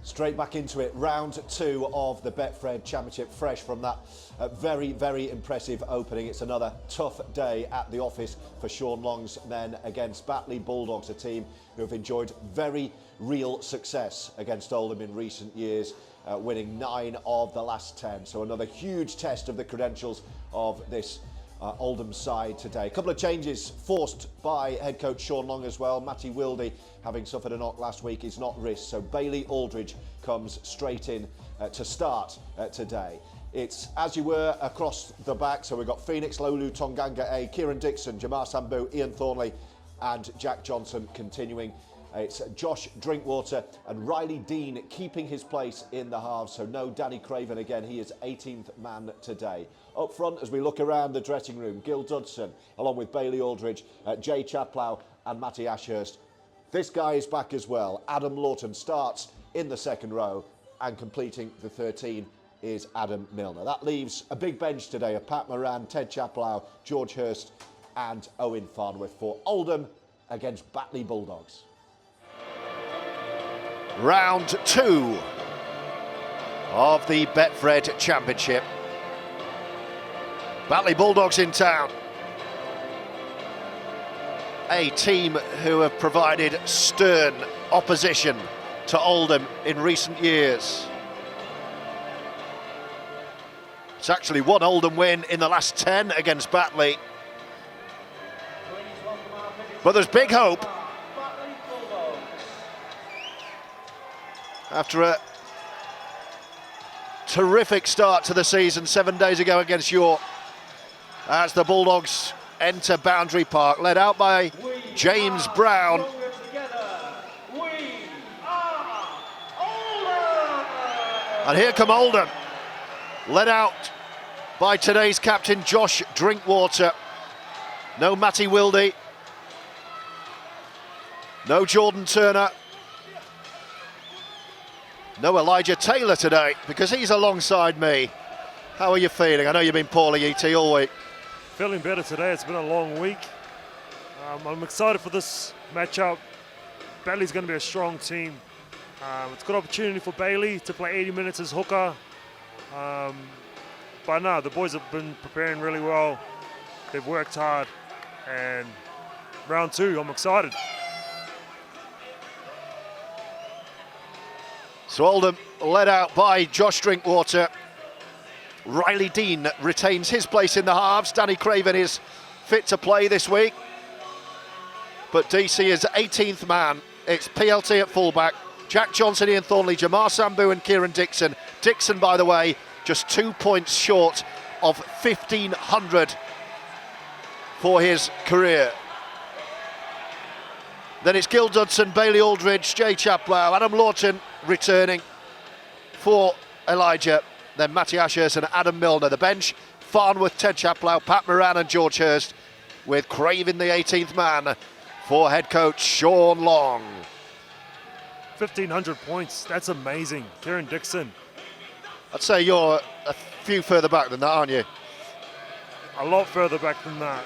Straight back into it, round 2 of the Betfred Championship, fresh from that very, very impressive opening. It's another tough day at the office for Sean Long's men against Batley Bulldogs, a team who have enjoyed very real success against Oldham in recent years, winning 9 of the last 10. So another huge test of the credentials of this Oldham side today. A couple of changes forced by head coach Sean Long as well. Matty Wilde, having suffered a knock last week, is not risked. So Bailey Aldridge comes straight in to start today. It's as you were across the back. So we've got Phoenix, Lolu Tonganga, Kieran Dixon, Jamar Sambu, Ian Thornley and Jack Johnson continuing. It's Josh Drinkwater and Riley Dean keeping his place in the halves. So no Danny Craven again. He is 18th man today. Up front, as we look around the dressing room, Gil Dudson, along with Bailey Aldridge, Jay Chaplow and Matty Ashurst. This guy is back as well. Adam Lawton starts in the second row, and completing the 13 is Adam Milner. That leaves a big bench today of Pat Moran, Ted Chaplow, George Hurst and Owen Farnworth for Oldham against Batley Bulldogs. Round 2 of the Betfred Championship. Batley Bulldogs in town. A team who have provided stern opposition to Oldham in recent years. It's actually one Oldham win in the last 10 against Batley. But there's big hope. After a terrific start to the season 7 days ago against York, as the Bulldogs enter Boundary Park, led out by James Brown. And here come Oldham, led out by today's captain Josh Drinkwater. No Matty Wilde, no Jordan Turner, no Elijah Taylor today, because he's alongside me. How are you feeling? I know you've been poorly, E.T., all week. Feeling better today. It's been a long week. I'm excited for this matchup. Batley's going to be a strong team. It's a good opportunity for Bailey to play 80 minutes as hooker. But no, the boys have been preparing really well. They've worked hard. And round 2, I'm excited. So Oldham led out by Josh Drinkwater. Riley Dean retains his place in the halves. Danny Craven is fit to play this week. But DC is 18th man. It's PLT at fullback. Jack Johnson, Ian Thornley, Jamar Sambu and Kieran Dixon. Dixon, by the way, just 2 points short of 1,500 for his career. Then it's Gil Dudson, Bailey Aldridge, Jay Chaplow, Adam Lawton returning for Elijah. Then Matty Ashurst and Adam Milner. The bench, Farnworth, Ted Chaplow, Pat Moran and George Hurst, with Craven the 18th man for head coach Sean Long. 1,500 points, that's amazing. Kieran Dixon. I'd say you're a few further back than that, aren't you? A lot further back than that.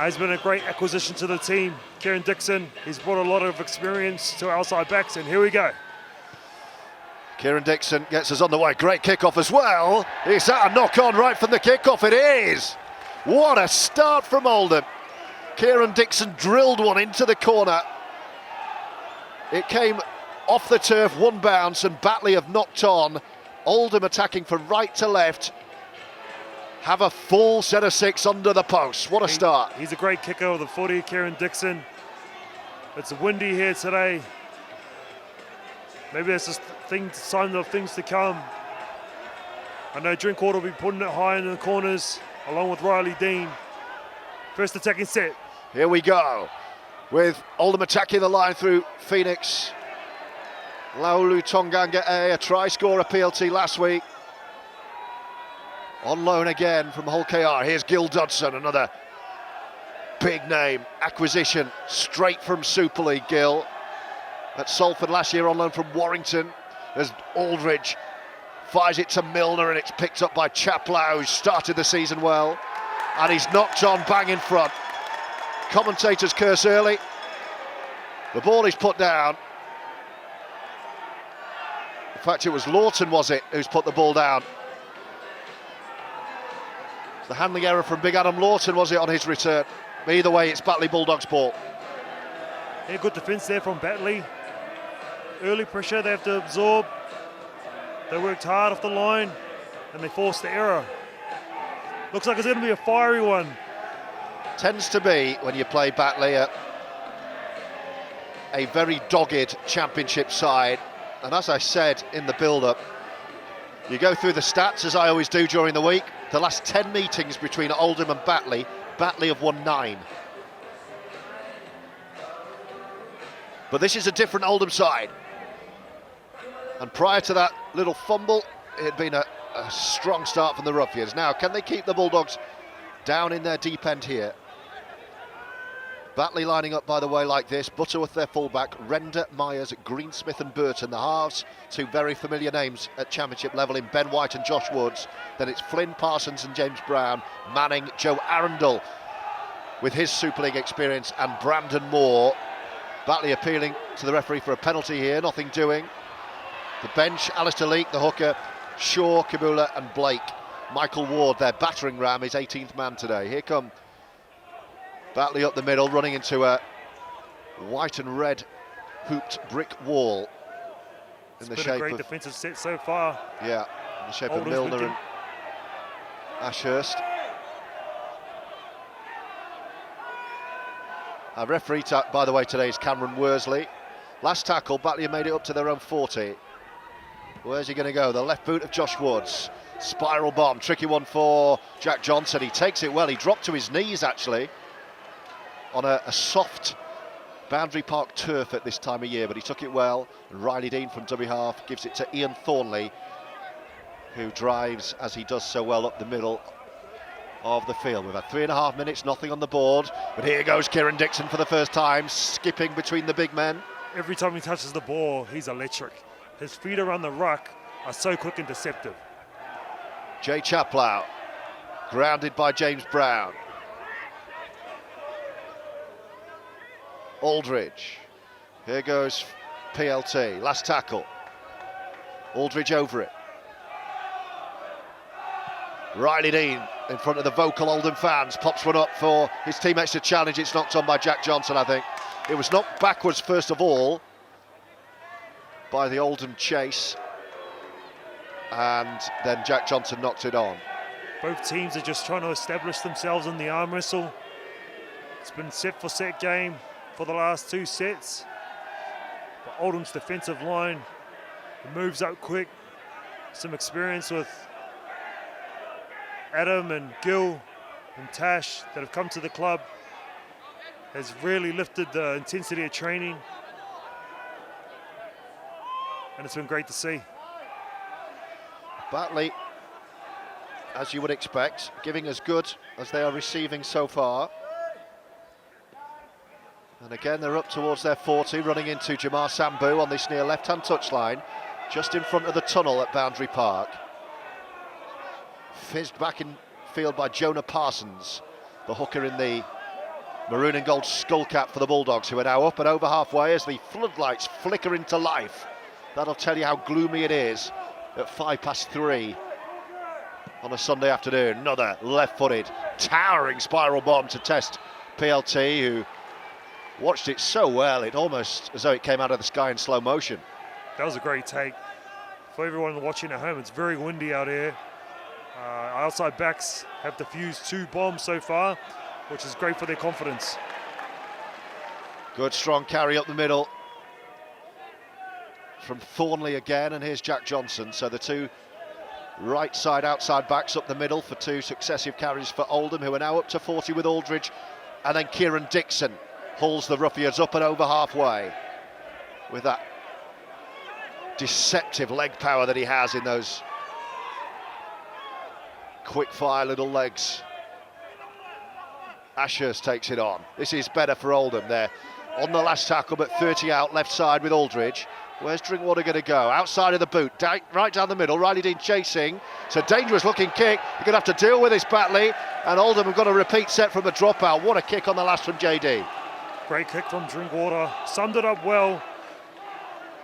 He's been a great acquisition to the team. Kieran Dixon, he's brought a lot of experience to outside backs, and here we go. Kieran Dixon gets us on the way. Great kickoff as well. Is that a knock-on right from the kickoff? It is. What a start from Oldham. Kieran Dixon drilled one into the corner. It came off the turf, one bounce, and Batley have knocked on. Oldham attacking from right to left. Have a full set of 6 under the post. What a start. He's a great kicker with a footy, Kieran Dixon. It's windy here today. Maybe there's just signs of things to come. I know Drinkwater will be putting it high in the corners, along with Riley Dean. First attacking set. Here we go, with Oldham attacking the line through Phoenix. Lolu Tonganga, a try scorer PLT last week. On loan again from Hull KR. Here's Gil Dudson, another big name acquisition straight from Super League. Gil at Salford last year on loan from Warrington. As Aldridge fires it to Milner, and it's picked up by Chaplow, who started the season well, and he's knocked on bang in front. Commentators curse early. The ball is put down. In fact, it was Lawton, was it, who's put the ball down? The handling error from Big Adam Lawton, was it, on his return? But either way, it's Batley Bulldogs' ball. Yeah, good defence there from Batley. Early pressure they have to absorb. They worked hard off the line and they forced the error. Looks like it's going to be a fiery one. Tends to be, when you play Batley, a very dogged championship side. And as I said in the build-up, you go through the stats, as I always do during the week. The last 10 meetings between Oldham and Batley have won 9. But this is a different Oldham side. And prior to that little fumble, it had been a strong start from the Roughyeds. Now, can they keep the Bulldogs down in their deep end here? Batley lining up, by the way, like this. Butterworth, their fullback. Render, Myers, Greensmith and Burton, the halves. 2 very familiar names at championship level in Ben White and Josh Woods. Then it's Flynn, Parsons and James Brown. Manning, Joe Arundel with his Super League experience, and Brandon Moore. Batley appealing to the referee for a penalty here, nothing doing. The bench, Alistair Leake, the hooker, Shaw, Kabula and Blake. Michael Ward, their battering ram, is 18th man today. Here come Batley up the middle, running into a white and red hooped brick wall. It's been a great defensive set so far. Yeah, in the shape of Oldham's Milner and Ashurst. Our referee, by the way, today is Cameron Worsley. Last tackle, Batley made it up to their own 40. Where's he going to go? The left boot of Josh Woods. Spiral bomb, tricky one for Jack Johnson. He takes it well. He dropped to his knees, actually, on a soft Boundary Park turf at this time of year, but he took it well. And Riley Dean from dummy half gives it to Ian Thornley, who drives, as he does so well, up the middle of the field. We've had 3.5 minutes, nothing on the board, but here goes Kieran Dixon for the first time, skipping between the big men. Every time he touches the ball, he's electric. His feet around the ruck are so quick and deceptive. Jay Chaplow, grounded by James Brown. Aldridge, here goes PLT, last tackle. Aldridge over it. Riley Dean in front of the vocal Oldham fans, pops one up for his teammates to challenge. It's knocked on by Jack Johnson, I think. It was knocked backwards first of all by the Oldham chase, and then Jack Johnson knocked it on. Both teams are just trying to establish themselves in the arm wrestle. It's been set for set game for the last 2 sets. But Oldham's defensive line moves up quick. Some experience with Adam and Gil and Tash that have come to the club has really lifted the intensity of training. And it's been great to see. Batley, as you would expect, giving as good as they are receiving so far. And again, they're up towards their 40, running into Jamar Sambu on this near left-hand touchline, just in front of the tunnel at Boundary Park. Fizzed back in field by Jonah Parsons, the hooker in the maroon and gold skull cap for the Bulldogs, who are now up and over halfway as the floodlights flicker into life. That'll tell you how gloomy it is at 3:05 on a Sunday afternoon. Another left-footed, towering spiral bomb to test PLT, who watched it so well, it almost as though it came out of the sky in slow motion. That was a great take. For everyone watching at home, it's very windy out here. Our outside backs have defused 2 bombs so far, which is great for their confidence. Good strong carry up the middle from Thornley again, and here's Jack Johnson. So the 2 right side outside backs up the middle for 2 successive carries for Oldham, who are now up to 40 with Aldridge, and then Kieran Dixon hauls the Roughyeds up and over halfway with that deceptive leg power that he has in those quick fire little legs. Ashurst takes it on. This is better for Oldham. They're on the last tackle, but 30 out left side with Aldridge. Where's Drinkwater going to go? Outside of the boot, right down the middle. Riley Dean chasing. It's a dangerous looking kick. You're going to have to deal with this, Batley. And Oldham have got a repeat set from a dropout. What a kick on the last from JD. Great kick from Drinkwater. Summed it up well.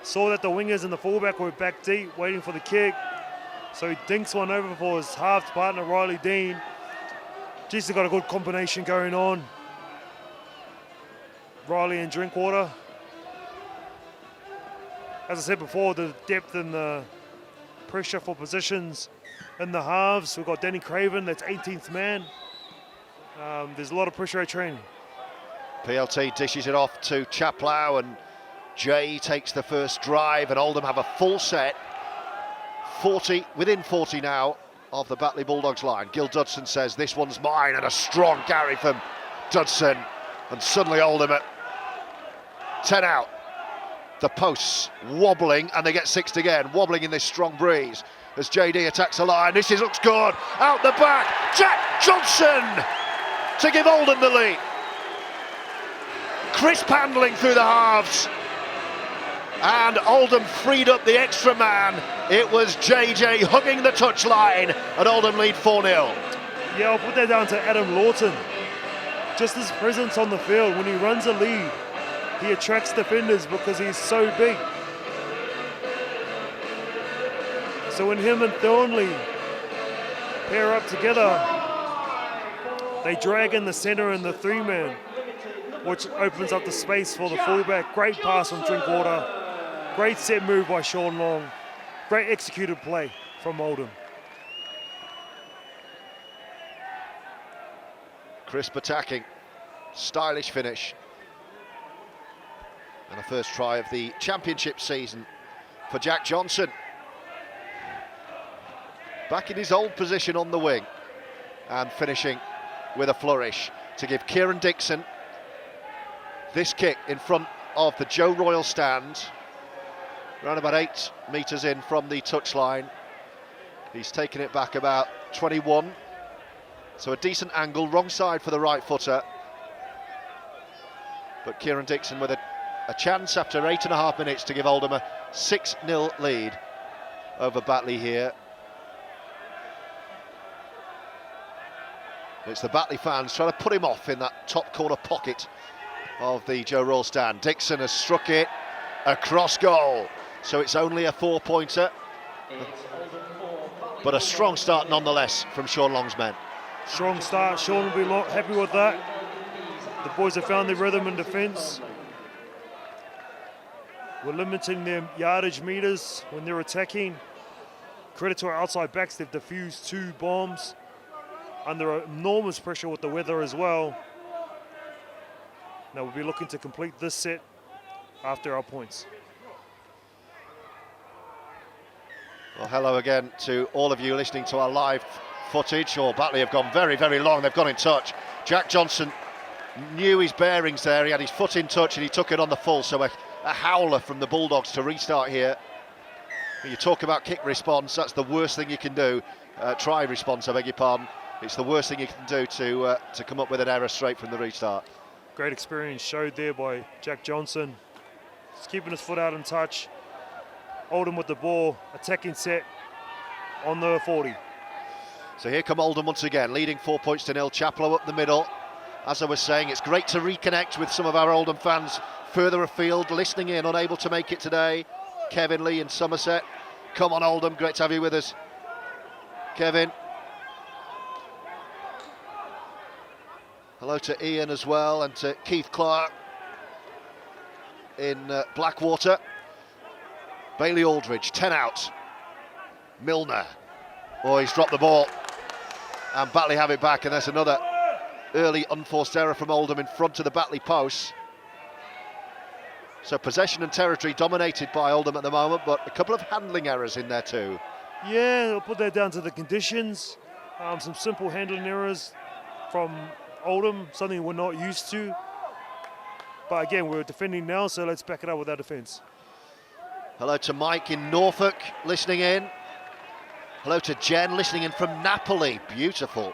Saw that the wingers and the fullback were back deep, waiting for the kick. So he dinks one over for his half partner, Riley Dean. Jeez, they've got a good combination going on. Riley and Drinkwater. As I said before, the depth and the pressure for positions in the halves. We've got Danny Craven, that's 18th man. There's a lot of pressure at training. PLT dishes it off to Chaplow, and Jay takes the first drive, and Oldham have a full set. 40, within 40 now of the Batley Bulldogs line. Gil Dudson says, this one's mine, and a strong carry from Dudson. And suddenly Oldham at 10 out. The posts wobbling, and they get sixed again, wobbling in this strong breeze as JD attacks the line. This looks good. Out the back, Jack Johnson to give Oldham the lead. Crisp handling through the halves, and Oldham freed up the extra man. It was JJ hugging the touchline, and Oldham lead 4-0. Yeah, I'll put that down to Adam Lawton. Just his presence on the field, when he runs a lead, he attracts defenders because he's so big. So when him and Thornley pair up together, they drag in the centre and the three-man, which opens up the space for the fullback. Great pass from Drinkwater. Great set move by Sean Long. Great executed play from Oldham. Crisp attacking, stylish finish. And a first try of the championship season for Jack Johnson. Back in his old position on the wing, and finishing with a flourish to give Kieran Dixon this kick in front of the Joe Royal stand, around about 8 metres in from the touchline. He's taken it back about 21, so a decent angle, wrong side for the right footer. But Kieran Dixon with a chance after 8.5 minutes to give Oldham a 6-0 lead over Batley here. It's the Batley fans trying to put him off in that top corner pocket of the Joe Royal stand. Dixon has struck it across goal, so it's only a 4-pointer, but a strong start nonetheless from Sean Long's men. Strong start, Sean will be happy with that. The boys have found their rhythm in defence. We're limiting their yardage meters when they're attacking. Credit to our outside backs, they've defused 2 bombs under enormous pressure with the weather as well. Now we'll be looking to complete this set after our points. Well, hello again to all of you listening to our live footage. Batley have gone very, very long. They've got in touch. Jack Johnson knew his bearings there. He had his foot in touch and he took it on the full. So a howler from the Bulldogs to restart here. When you talk about kick response, that's the worst thing you can do. Try response, I beg your pardon. It's the worst thing you can do to come up with an error straight from the restart. Great experience showed there by Jack Johnson. Just keeping his foot out in touch. Oldham with the ball, attacking set on the 40. So here come Oldham once again, leading 4-0. Chaplow up the middle. As I was saying, it's great to reconnect with some of our Oldham fans further afield, listening in, unable to make it today. Kevin Lee in Somerset. Come on, Oldham, great to have you with us. Kevin. Hello to Ian as well, and to Keith Clark in Blackwater. Bailey Aldridge, 10 out. Milner. Oh, he's dropped the ball. And Batley have it back, and there's another early unforced error from Oldham in front of the Batley post. So possession and territory dominated by Oldham at the moment, but a couple of handling errors in there too. Yeah, I'll put that down to the conditions. Some simple handling errors from Oldham, something we're not used to. But again, we're defending now, so let's back it up with our defence. Hello to Mike in Norfolk, listening in. Hello to Jen, listening in from Napoli. Beautiful.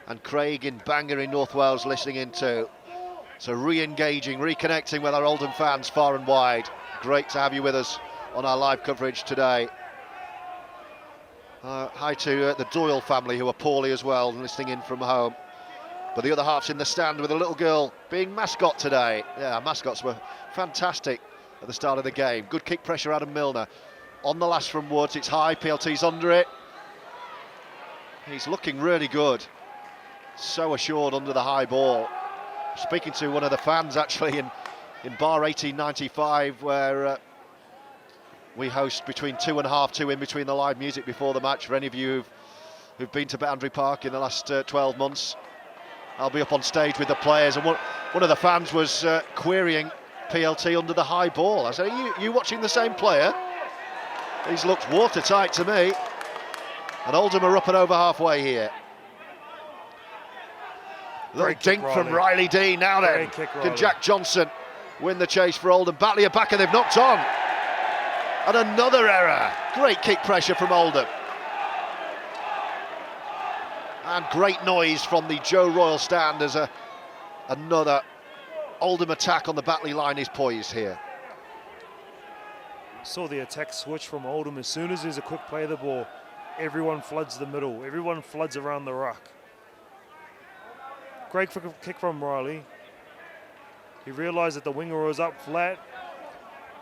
And Craig in Bangor in North Wales, listening in too. So re-engaging, reconnecting with our Oldham fans far and wide. Great to have you with us on our live coverage today. Hi to the Doyle family, who are poorly as well, listening in from home. But the other half's in the stand with a little girl being mascot today. Yeah, mascots were fantastic at the start of the game. Good kick pressure, Adam Milner. On the last from Woods, it's high, PLT's under it. He's looking really good. So assured under the high ball. Speaking to one of the fans actually in bar 1895, where we host between 2 and half 2 in between the live music before the match. For any of you who've been to Boundary Park in the last 12 months, I'll be up on stage with the players, and one of the fans was querying PLT under the high ball. I said, are you watching the same player? He's looked watertight to me. And Oldham are up and over halfway here. Little dink from Riley Dean. Now then, can Jack Johnson win the chase for Oldham? Batley are back and they've knocked on. And another error. Great kick pressure from Oldham. And great noise from the Joe Royal stand as another Oldham attack on the Batley line is poised here. Saw the attack switch from Oldham. As soon as there's a quick play of the ball, everyone floods the middle. Everyone floods around the ruck. Great kick from Riley. He realised that the winger was up flat,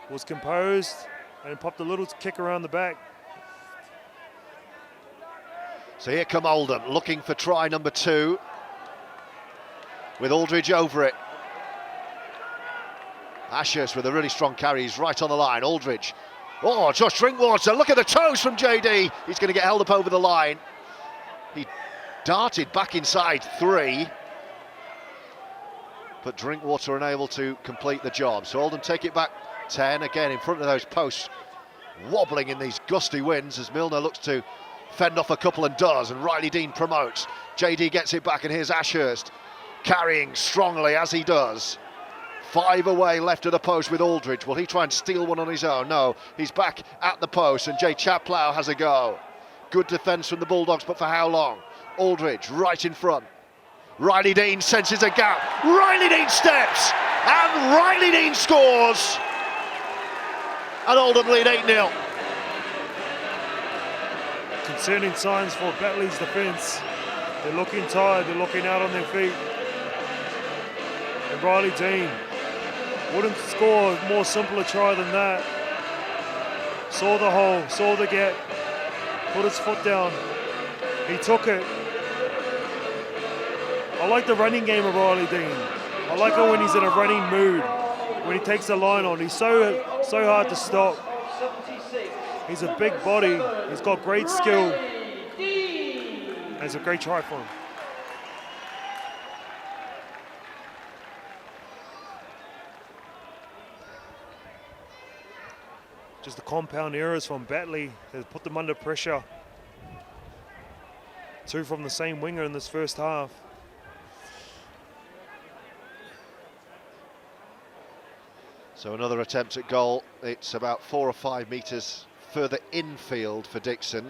was composed, and popped a little kick around the back. So here come Oldham, looking for try number 2, with Aldridge over it. Ashurst with a really strong carry, he's right on the line. Aldridge, oh, Josh Drinkwater, look at the toes from JD. He's going to get held up over the line. He darted back inside 3, but Drinkwater unable to complete the job. So Oldham take it back 10, again in front of those posts, wobbling in these gusty winds as Milner looks to fend off a couple and does, and Riley Dean promotes. JD gets it back, and here's Ashurst carrying strongly as he does. 5 away left of the post with Aldridge. Will he try and steal one on his own? No, he's back at the post, and Jay Chaplow has a go. Good defence from the Bulldogs, but for how long? Aldridge right in front. Riley Dean senses a gap. Riley Dean steps, and Riley Dean scores. And Oldham lead 8-0. Concerning signs for Batley's defence. They're looking tired, they're looking out on their feet. And Riley Dean wouldn't score a more simpler try than that. Saw the hole, saw the gap, put his foot down. He took it. I like the running game of Riley Dean. I like it when he's in a running mood, when he takes the line on. He's so hard to stop. He's a big body, he's got great skill. And it's a great try for him. Just the compound errors from Batley has put them under pressure. 2 from the same winger in this first half. So another attempt at goal. It's about 4 or 5 metres further infield for Dixon.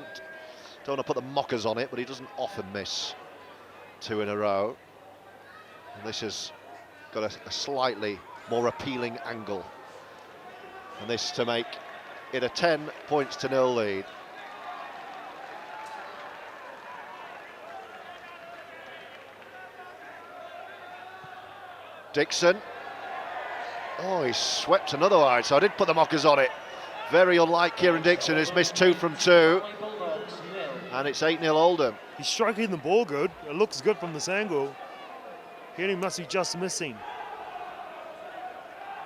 Don't want to put the mockers on it, but he doesn't often miss 2 in a row. And this has got a slightly more appealing angle. And this to make it a 10 points to 0 lead. Dixon. Oh, he's swept another wide, so I did put the mockers on it. Very unlike Kieran Dixon, who's missed 2 from 2. And it's 8-0 Oldham. He's striking the ball good. It looks good from this angle. Here he must be just missing.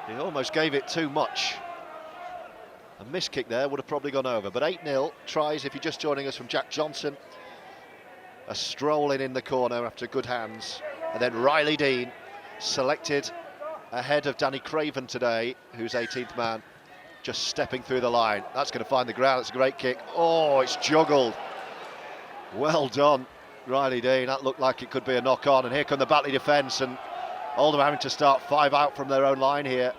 He almost gave it too much. A missed kick there would have probably gone over. But 8-0 tries, if you're just joining us, from Jack Johnson. A stroll in the corner after good hands. And then Riley Dean selected ahead of Danny Craven today, who's 18th man, just stepping through the line. That's going to find the ground. It's a great kick. Oh, it's juggled. Well done, Riley Dean. That looked like it could be a knock-on. And here come the Batley defence, and Oldham having to start 5 out from their own line here.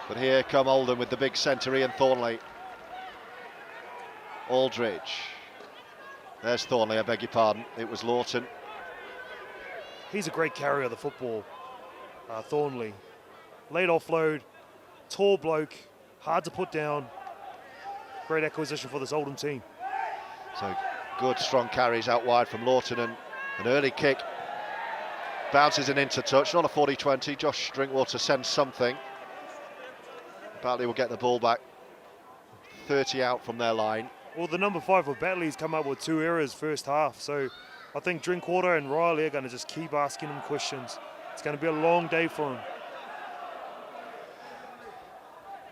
But here come Oldham with the big centre, Ian Thornley. Aldridge. There's Thornley, I beg your pardon. It was Lawton. He's a great carrier of the football, Thornley. Late offload, tall bloke, hard to put down. Great acquisition for this Oldham team. So Good strong carries out wide from Lawton, and an early kick. Bounces and into touch, not a 40-20. Josh Drinkwater sends something. Batley will get the ball back. 30 out from their line. Well, the number 5 for Batley's come up with 2 errors first half, so I think Drinkwater and Riley are going to just keep asking him questions. It's going to be a long day for him.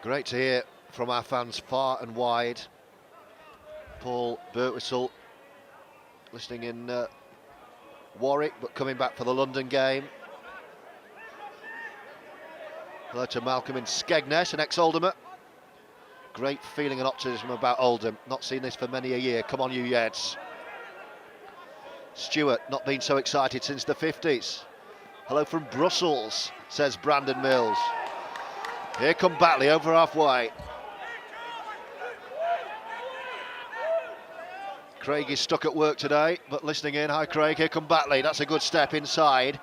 Great to hear from our fans far and wide. Paul Birtwistle listening in Warwick, but coming back for the London game. Hello to Malcolm in Skegness, an ex-Oldhamer. Great feeling and optimism about Oldham. Not seen this for many a year. Come on, you Yeds. Stewart, not been so excited since the 50s. Hello from Brussels, says Brandon Mills. Here come Batley over halfway. Craig is stuck at work today, but listening in. Hi, Craig. Here come Batley. That's a good step inside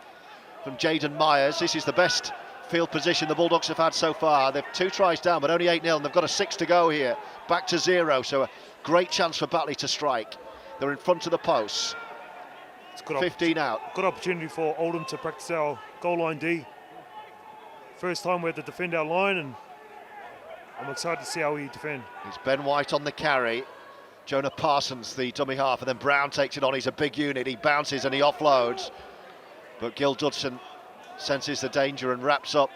from Jaden Myers. This is the best field position the Bulldogs have had so far. They've 2 tries down, but only 8-0, and they've got a 6 to go here. Back to 0, so a great chance for Batley to strike. They're in front of the posts. It's good 15 out. Good opportunity for Oldham to practice our goal line D. First time we had to defend our line, and I'm excited to see how we defend. It's Ben White on the carry. Jonah Parsons, the dummy half, and then Brown takes it on. He's a big unit. He bounces and he offloads. But Gil Dudson senses the danger and wraps up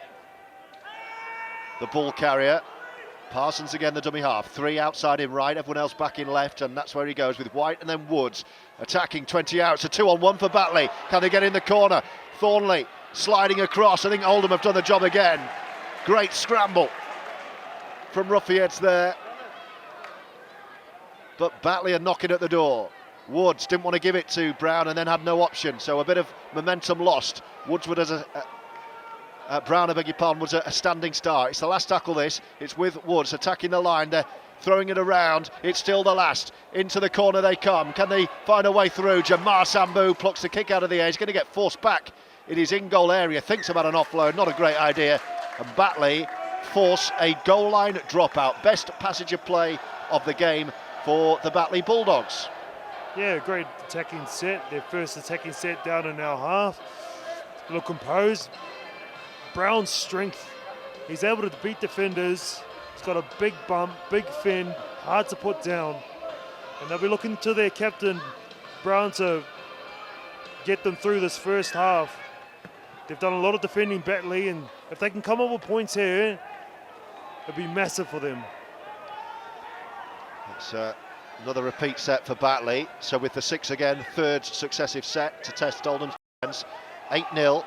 the ball carrier. Parsons again, the dummy half. 3 outside him right, everyone else back in left, and that's where he goes with White and then Woods attacking 20 out. It's a 2-on-1 for Batley. Can they get in the corner? Thornley sliding across. I think Oldham have done the job again. Great scramble from Roughyeds there. But Batley are knocking at the door. Woods didn't want to give it to Brown and then had no option, so a bit of momentum lost. Woods was Brown, I beg your pardon, was a standing start. It's the last tackle this. It's with Woods attacking the line. They're throwing it around. It's still the last. Into the corner they come. Can they find a way through? Jamar Sambu plucks the kick out of the air. He's going to get forced back in his in-goal area. Thinks about an offload. Not a great idea. And Batley force a goal line dropout. Best passage of play of the game for the Batley Bulldogs. Yeah, great attacking set. Their first attacking set down in our half. Look composed. Brown's strength. He's able to beat defenders. He's got a big bump, big fin, hard to put down. And they'll be looking to their captain, Brown, to get them through this first half. They've done a lot of defending Batley, and if they can come up with points here, it'll be massive for them. It's another repeat set for Batley. So with the 6 again, 3rd successive set to test Oldham's defence. 8-0.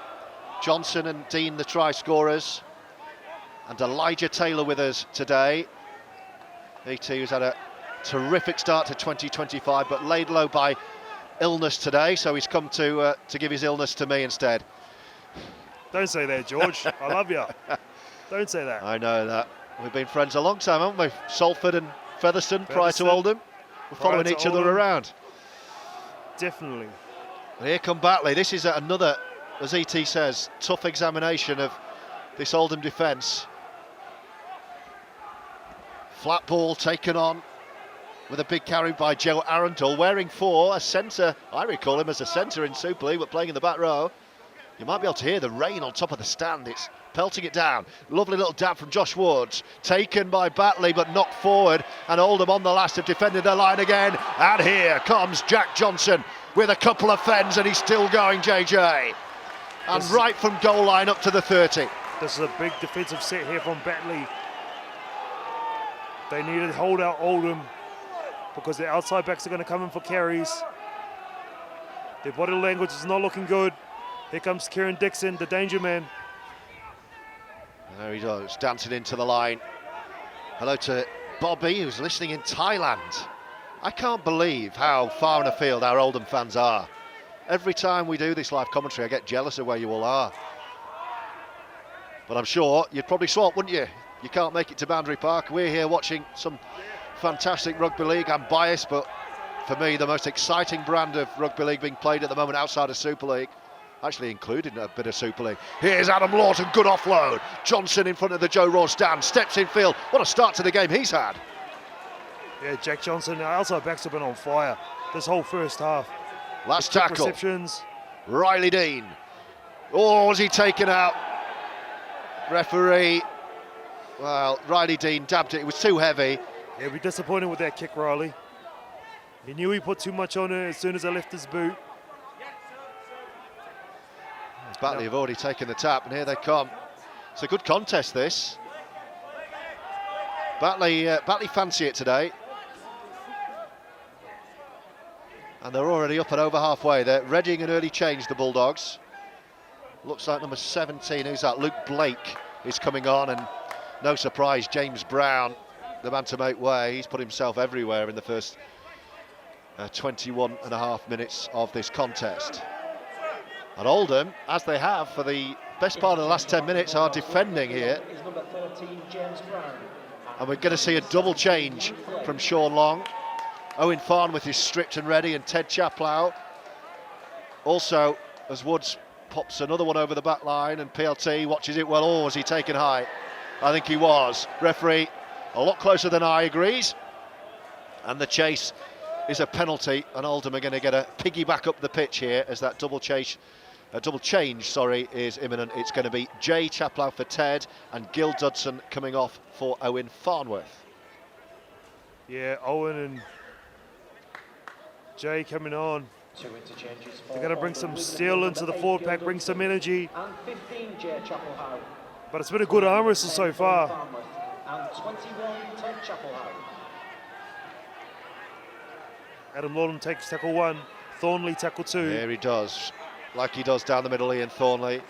Johnson and Dean, the try scorers. And Elijah Taylor with us today. He too has had a terrific start to 2025, but laid low by illness today. So he's come to give his illness to me instead. Don't say that, George. I love you. Don't say that. I know that. We've been friends a long time, haven't we? Salford and Featherstone prior to Oldham. We're following each other around. Definitely. And here come Batley. This is another, as ET says, tough examination of this Oldham defence. Flat ball taken on with a big carry by Joe Arundel, wearing 4, a centre. I recall him as a centre in Super League, but playing in the back row. You might be able to hear the rain on top of the stand. It's pelting it down. Lovely little dab from Josh Woods. Taken by Batley, but knocked forward. And Oldham on the last have defended their line again. And here comes Jack Johnson with a couple of fens, and he's still going, JJ. And right from goal line up to the 30. This is a big defensive set here from Batley. They need to hold out Oldham because their outside backs are going to come in for carries. Their body language is not looking good. Here comes Kieran Dixon, the danger man. There he goes, dancing into the line. Hello to Bobby, who's listening in Thailand. I can't believe how far and afield our Oldham fans are. Every time we do this live commentary, I get jealous of where you all are. But I'm sure you'd probably swap, wouldn't you? You can't make it to Boundary Park. We're here watching some fantastic rugby league. I'm biased, but for me, the most exciting brand of rugby league being played at the moment outside of Super League. Actually including a bit of Super League. Here's Adam Lawton, good offload. Johnson in front of the Joe Raw stand, steps in field. What a start to the game he's had. Yeah, Jack Johnson, our outside backs have been on fire. this whole first half. Last tackle. Receptions. Riley Dean. Oh, was he taken out? Referee. Well, Riley Dean dabbed it. It was too heavy. Yeah, we're disappointed with that kick, Riley. He knew he put too much on it as soon as I left his boot. Batley have already taken the tap, and here they come. It's a good contest, this. Batley fancy it today. And they're already up and over halfway. They're readying an early change, the Bulldogs. Looks like number 17, who's that? Luke Blake is coming on, and no surprise, James Brown, the man to make way. He's put himself everywhere in the first 21 and a half minutes of this contest. And Oldham, as they have for the best part of the last 10 minutes, are defending here. And we're going to see a double change from Sean Long. Owen Farnworth is stripped and ready, and Ted Chaplow. Also, as Woods pops another one over the back line, and PLT watches it well. Oh, was he taken high? I think he was. Referee, a lot closer than I, agrees. And the chase is a penalty, and Oldham are going to get a piggyback up the pitch here as that double change, is imminent. It's going to be Jay Chaplow for Ted and Gil Dudson coming off for Owen Farnworth. Yeah, Owen and Jay coming on. They're going to bring some steel into the forward pack, bring some energy. But it's been a good arm wrestle so far. Adam Lawton takes tackle 1, Thornley tackle 2. There he does, like he does down the middle, Ian Thornley.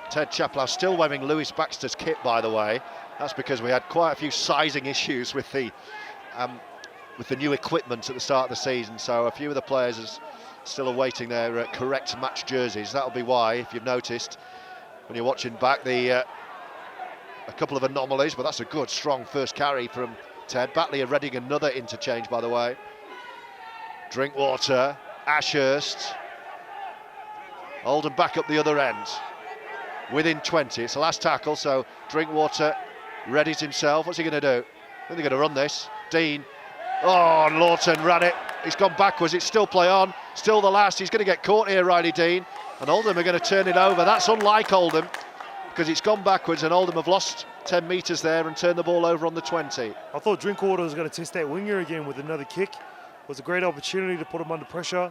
Ted Chaplow still wearing Lewis Baxter's kit, by the way. That's because we had quite a few sizing issues with the new equipment at the start of the season, so a few of the players are still awaiting their correct match jerseys. That'll be why, if you've noticed, when you're watching back, a couple of anomalies, but that's a good, strong first carry from Ted. Batley are readying another interchange, by the way. Drinkwater, Ashurst. Oldham back up the other end. Within 20, it's the last tackle, so Drinkwater readies himself. What's he going to do? I think they're going to run this. Dean. Oh, Lawton ran it. He's gone backwards. It's still play on. Still the last. He's going to get caught here, Riley Dean. And Oldham are going to turn it over. That's unlike Oldham, because it's gone backwards, and Oldham have lost 10 metres there and turned the ball over on the 20. I thought Drinkwater was going to test that winger again with another kick. It was a great opportunity to put him under pressure.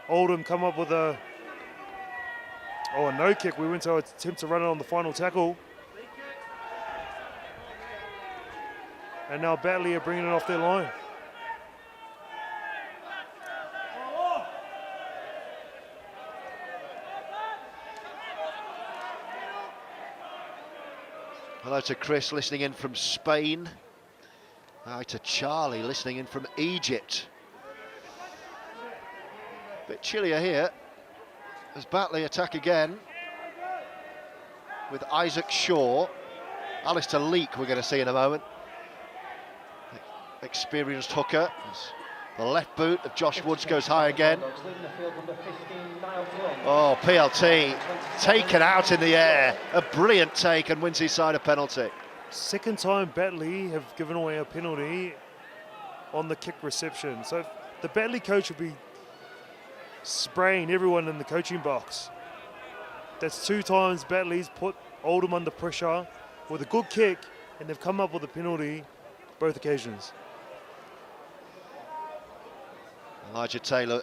Oldham come up with a no kick. We went to attempt to run it on the final tackle. And now Batley are bringing it off their line. Hello to Chris listening in from Spain. Hi to Charlie listening in from Egypt. Bit chillier here as Batley attack again with Isaac Shaw. Alistair Leake we're going to see in a moment. Experienced hooker. The left boot of Josh Woods goes high again. Oh, PLT taken out in the air. A brilliant take, and wins his side a penalty. Second time Batley have given away a penalty on the kick reception. So the Batley coach will be spraying everyone in the coaching box. That's 2 times Batley's put Oldham under pressure with a good kick, and they've come up with a penalty both occasions. Elijah Taylor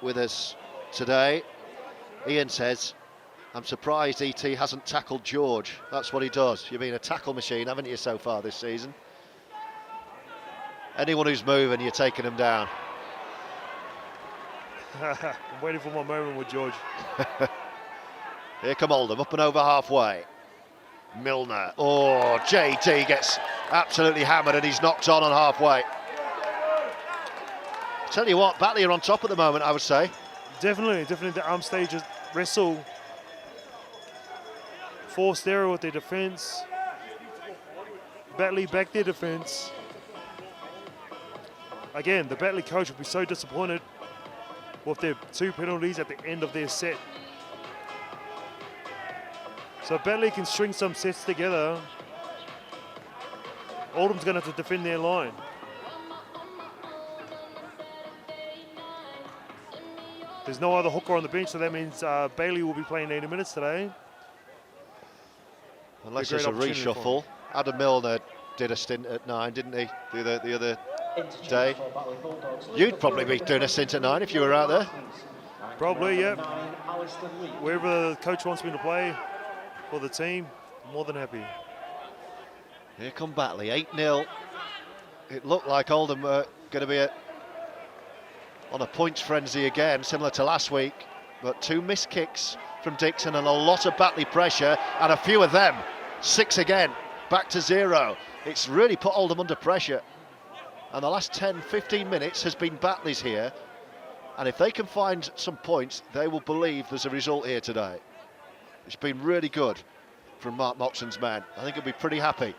with us today. Ian says, I'm surprised ET hasn't tackled George. That's what he does. You've been a tackle machine, haven't you, so far this season? Anyone who's moving, you're taking them down. I'm waiting for my moment with George. Here come Oldham, up and over halfway. Milner. Oh, JT gets absolutely hammered, and he's knocked on halfway. Tell you what, Batley are on top at the moment, I would say. Definitely the arm stage wrestle. Forced error with their defence. Batley back their defence. Again, the Batley coach will be so disappointed with their 2 penalties at the end of their set. So if Batley can string some sets together, Oldham's going to have to defend their line. There's no other hooker on the bench, so that means Batley will be playing 80 minutes today. Unless there's a reshuffle. Adam Milner did a stint at 9, didn't he, the other day? You'd probably be doing a stint at 9 if you were out there. Probably, yeah. Wherever the coach wants me to play for the team, I'm more than happy. Here come Batley, 8-0. It looked like Oldham were going to be on a points frenzy again, similar to last week, but 2 missed kicks from Dixon and a lot of Batley pressure, and a few of them. 6 again, back to 0. It's really put Oldham under pressure, and the last 10-15 minutes has been Batley's here, and if they can find some points, they will believe there's a result here today. It's been really good from Mark Moxon's men. I think he'll be pretty happy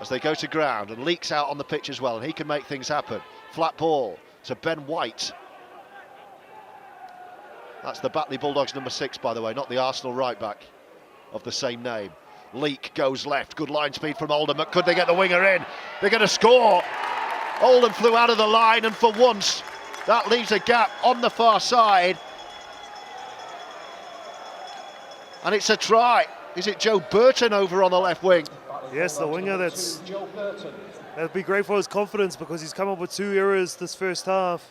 as they go to ground, and Leak's out on the pitch as well, and he can make things happen. Flat ball to Ben White. That's the Batley Bulldogs number 6, by the way, not the Arsenal right back of the same name. Leak goes left, good line speed from Oldham, but could they get the winger in? They're going to score. Oldham flew out of the line, and for once that leaves a gap on the far side, and it's a try. Is it Joe Burton over on the left wing? Yes, the winger. That'd be great for his confidence, because he's come up with 2 errors this first half.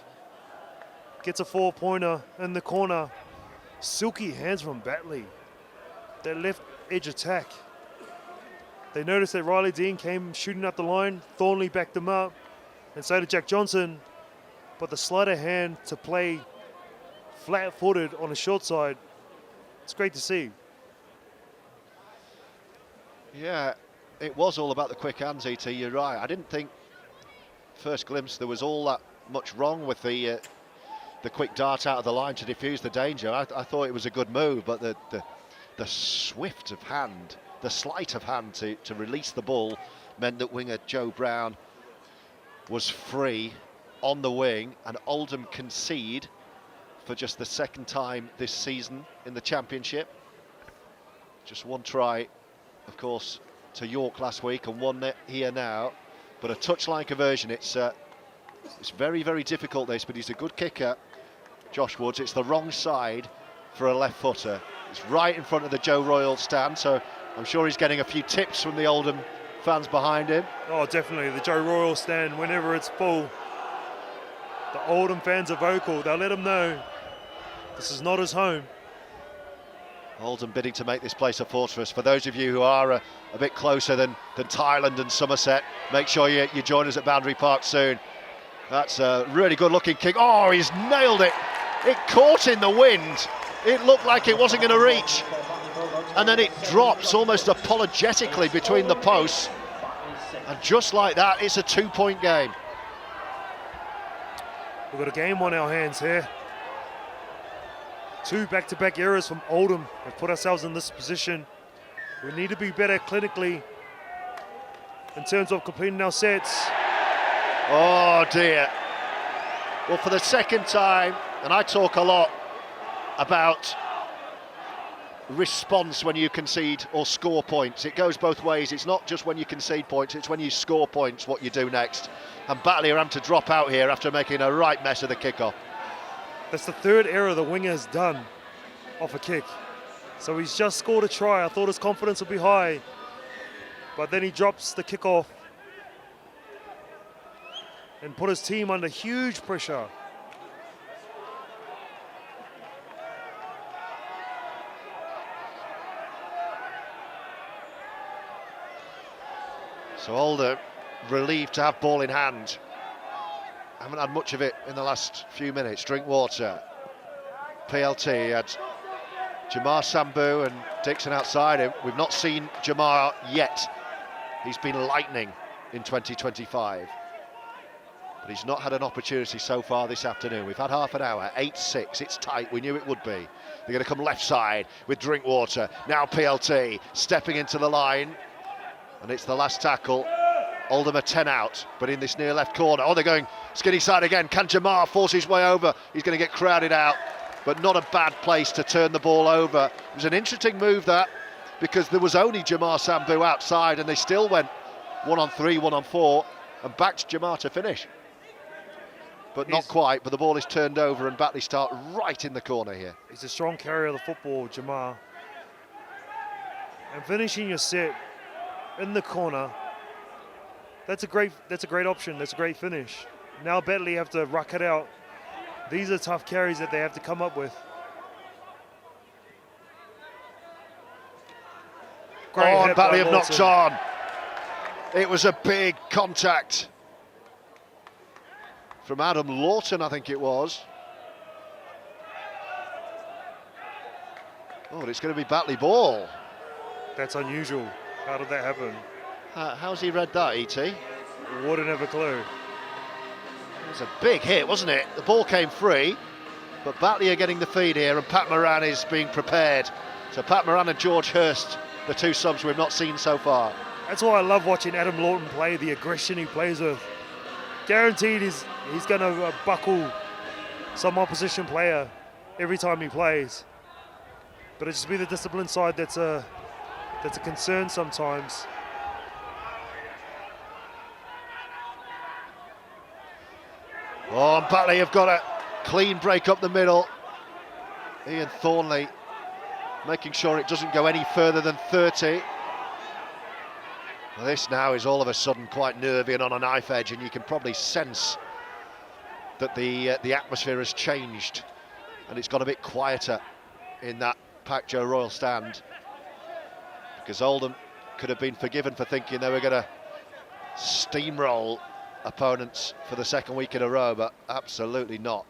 Gets a 4-pointer in the corner. Silky hands from Batley. Their left edge attack. They noticed that Riley Dean came shooting up the line. Thornley backed him up, and so did Jack Johnson. But the sleight of hand to play flat-footed on the short side, it's great to see. Yeah, it was all about the quick hands, ET, you're right. I didn't think, first glimpse, there was all that much wrong with the quick dart out of the line to defuse the danger. I thought it was a good move, but the swift of hand, the sleight of hand to release the ball meant that winger Joe Brown was free on the wing, and Oldham concede for just the 2nd time this season in the Championship. Just 1 try, of course, to York last week, and 1 here now, but a touchline conversion. It's very, very difficult, this, but he's a good kicker, Josh Woods. It's the wrong side for a left footer. It's right in front of the Joe Royal stand, so I'm sure he's getting a few tips from the Oldham fans behind him. Oh, definitely. The Joe Royal stand, whenever it's full, the Oldham fans are vocal. They'll let him know this is not his home. Oldham bidding to make this place a fortress. For those of you who are a bit closer than Thailand and Somerset, make sure you join us at Boundary Park soon. That's a really good looking kick. Oh, he's nailed it. It caught in the wind. It looked like it wasn't going to reach. And then it drops almost apologetically between the posts. And just like that, it's a 2-point game. We've got a game on our hands here. 2 back-to-back errors from Oldham have put ourselves in this position. We need to be better clinically in terms of completing our sets. Oh dear. Well, for the 2nd time, and I talk a lot about response when you concede or score points. It goes both ways. It's not just when you concede points, it's when you score points what you do next. And Batley are having to drop out here after making a right mess of the kickoff. That's the 3rd error the winger has done off a kick. So he's just scored a try. I thought his confidence would be high, but then he drops the kickoff and put his team under huge pressure. So Oldham relieved to have ball in hand. Haven't had much of it in the last few minutes. Drinkwater, PLT, had Jamar Sambu and Dixon outside him. We've not seen Jamar yet. He's been lightning in 2025. But he's not had an opportunity so far this afternoon. We've had half an hour, 8-6, it's tight, we knew it would be. They're going to come left side with Drinkwater. Now PLT stepping into the line. And it's the last tackle. Oldham are 10 out, but in this near left corner. Oh, they're going skinny side again. Can Jamar force his way over? He's going to get crowded out, but not a bad place to turn the ball over. It was an interesting move, that, because there was only Jamar Sambu outside, and they still went 1-on-3, 1-on-4, and backed Jamar to finish. but not quite. But the ball is turned over and Batley start right in the corner here. He's a strong carrier of the football, Jamar. And finishing your set in the corner, that's a great option. That's a great finish. Now Batley have to ruck it out. These are tough carries that they have to come up with. And Batley have knocked on. It was a big contact from Adam Lawton, I think it was. Oh, it's going to be Batley ball. That's unusual. How did that happen? How's he read that, E.T.? Wouldn't have a clue. It was a big hit, wasn't it? The ball came free, but Batley are getting the feed here, and Pat Moran is being prepared. So Pat Moran and George Hurst, the two subs we've not seen so far. That's why I love watching Adam Lawton play, the aggression he plays with. Guaranteed he's going to buckle some opposition player every time he plays. But it just be the discipline side that's a concern sometimes. Oh, and Batley have got a clean break up the middle. Ian Thornley making sure it doesn't go any further than 30. Well, this now is all of a sudden quite nervy and on a knife edge, and you can probably sense that the atmosphere has changed and it's got a bit quieter in that Pack Joe Royal stand, because Oldham could have been forgiven for thinking they were going to steamroll opponents for the second week in a row, but absolutely not.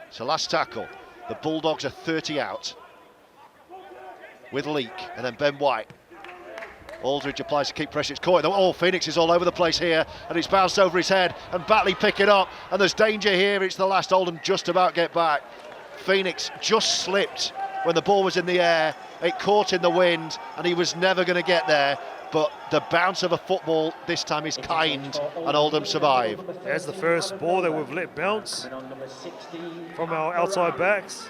So last tackle, the Bulldogs are 30 out with Leak and then Ben White. Aldridge applies to keep pressure, it's caught. Oh, Phoenix is all over the place here, and it's bounced over his head, and Batley pick it up, and there's danger here. It's the last. Oldham just about get back. Phoenix just slipped when the ball was in the air, it caught in the wind, and he was never going to get there, but the bounce of a football this time is kind, and Oldham survive. That's the first ball that we've let bounce from our outside backs.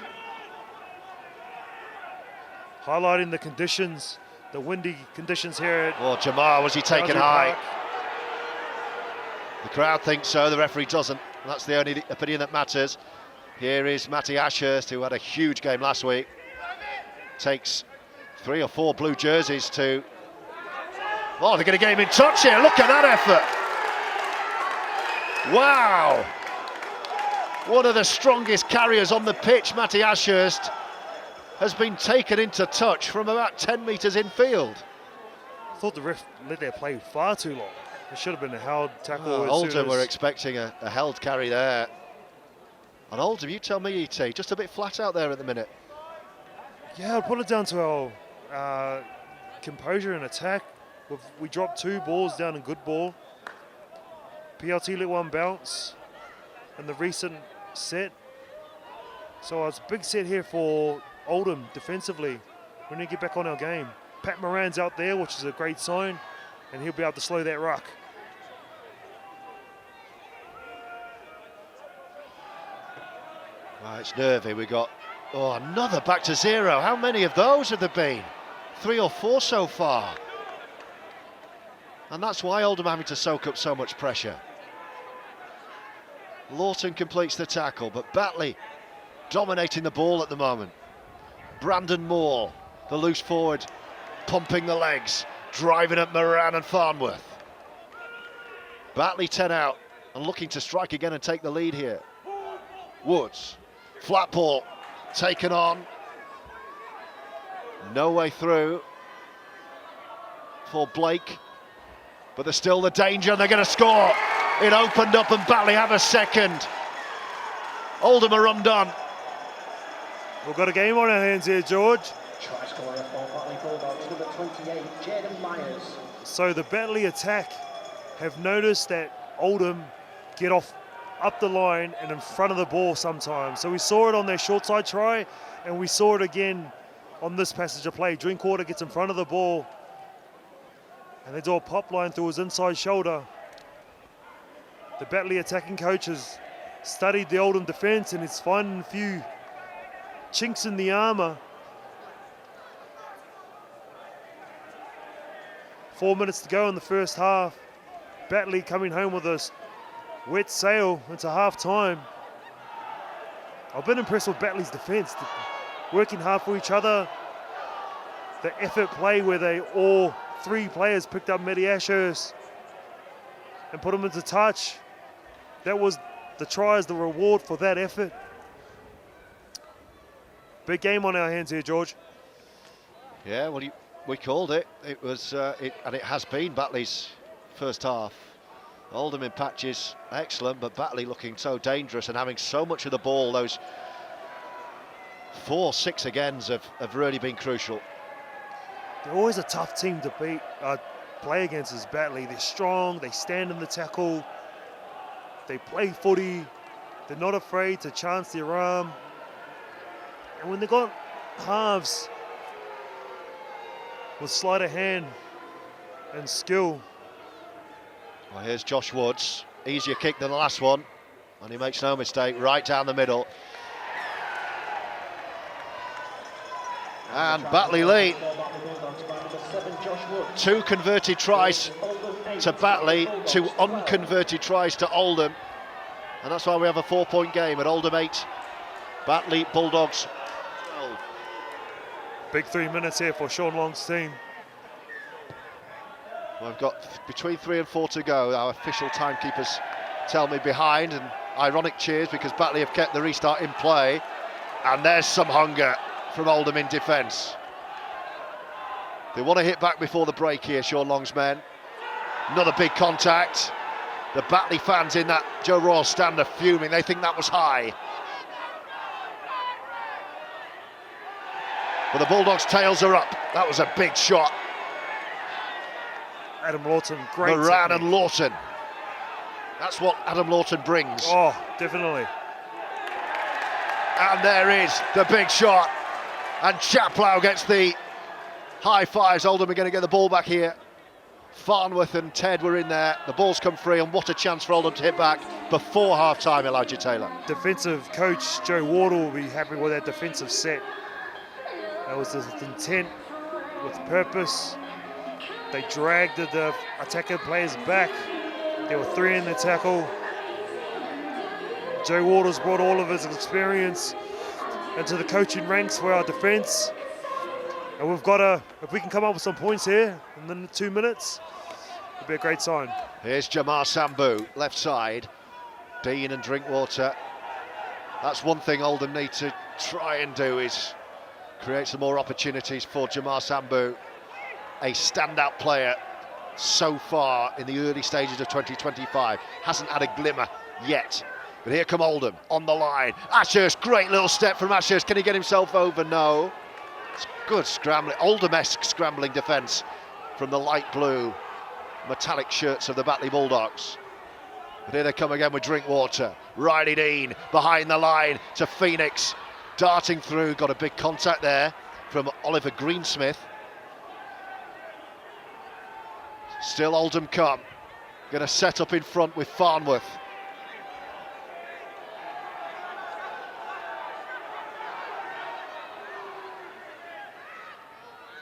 Highlighting the conditions, the windy conditions here. Oh, Jamar, was he taken high? The crowd thinks so, the referee doesn't. That's the only opinion that matters. Here is Matty Ashurst, who had a huge game last week. Takes 3 or 4 blue jerseys to... Oh, they're going to get him in touch here. Look at that effort. Wow. One of the strongest carriers on the pitch, Matty Ashurst, has been taken into touch from about 10 metres infield. I thought the ref let that play far too long. It should have been a held tackle. Oldham were expecting a held carry there. And Oldham, you tell me, E.T., just a bit flat out there at the minute. Yeah, I'll put it down to our composure and attack. We dropped 2 balls down in good ball. PLT let 1 bounce in the recent set. So it's a big set here for Oldham defensively. We need to get back on our game. Pat Moran's out there, which is a great sign, and he'll be able to slow that ruck. Right, it's Nervy. We got another back to 0. How many of those have there been? 3 or 4 so far. And that's why Oldham are having to soak up so much pressure. Lawton completes the tackle, but Batley dominating the ball at the moment. Brandon Moore, the loose forward, pumping the legs, driving at Moran and Farnworth. Batley 10 out and looking to strike again and take the lead here. Woods, flat ball, taken on. No way through for Blake, but there's still the danger and they're going to score. It opened up and Batley have a second. Oldham are undone. We've got a game on our hands here, George. Try scorer for Batley Bulldogs, number 28, Jaden Myers. So the Batley attack have noticed that Oldham get off up the line and in front of the ball sometimes. So we saw it on their short side try, and we saw it again on this passage of play. Drinkwater gets in front of the ball, and they do a pop line through his inside shoulder. The Batley attacking coach has studied the Oldham defence and is finding a few chinks in the armour. 4 minutes to go in the first half. Batley coming home with a wet sail into half-time. I've been impressed with Batley's defence, working hard for each other. The effort play where all 3 players picked up Matty Ashurst and put him into touch. That was the try as the reward for that effort. Big game on our hands here, George. Yeah, well, we called it. It was, and it has been Batley's first half. Oldham in patches, excellent, but Batley looking so dangerous and having so much of the ball. Those 4-6 agains have really been crucial. They're always a tough team to beat, play against is Batley. They're strong, they stand in the tackle, they play footy, they're not afraid to chance their arm. And when they got halves with sleight of hand and skill. Well, here's Josh Woods, easier kick than the last one, and he makes no mistake, right down the middle. And Batley lead. 2 converted tries to Batley, 2 unconverted tries to Oldham. And that's why we have a 4-point game at Oldham 8, Batley Bulldogs 12. Big 3 minutes here for Sean Long's team. We've got between 3 and 4 to go. Our official timekeepers tell me behind, and ironic cheers because Batley have kept the restart in play. And there's some hunger from Oldham in defence. They want to hit back before the break here, Sean Long's men. Another big contact. The Batley fans in that Joe Royal stand are fuming. They think that was high. But the Bulldogs' tails are up. That was a big shot. Adam Lawton, great Moran technique. and Lawton. That's what Adam Lawton brings. Oh, definitely. And there is the big shot. And Chaplow gets the high fives. Oldham are going to get the ball back here. Farnworth and Ted were in there. The ball's come free, and what a chance for Oldham to hit back before half-time, Elijah Taylor. Defensive coach Joe Wardle will be happy with that defensive set. That was the intent with purpose. They dragged the attacking players back. There were 3 in the tackle. Joe Wardle's brought all of his experience into the coaching ranks for our defence. And we've got to, if we can come up with some points here in the 2 minutes, it'll be a great sign. Here's Jamar Sambu, left side. Dean and Drinkwater. That's one thing Oldham need to try and do, is create some more opportunities for Jamar Sambu. A standout player so far in the early stages of 2025. Hasn't had a glimmer yet. But here come Oldham on the line. Ashurst, great little step from Ashurst. Can he get himself over? No. It's good scrambling, Oldham-esque scrambling defence from the light blue metallic shirts of the Batley Bulldogs. But here they come again with Drinkwater. Riley Dean behind the line to Phoenix. Darting through, got a big contact there from Oliver Greensmith. Still Oldham come. Going to set up in front with Farnworth.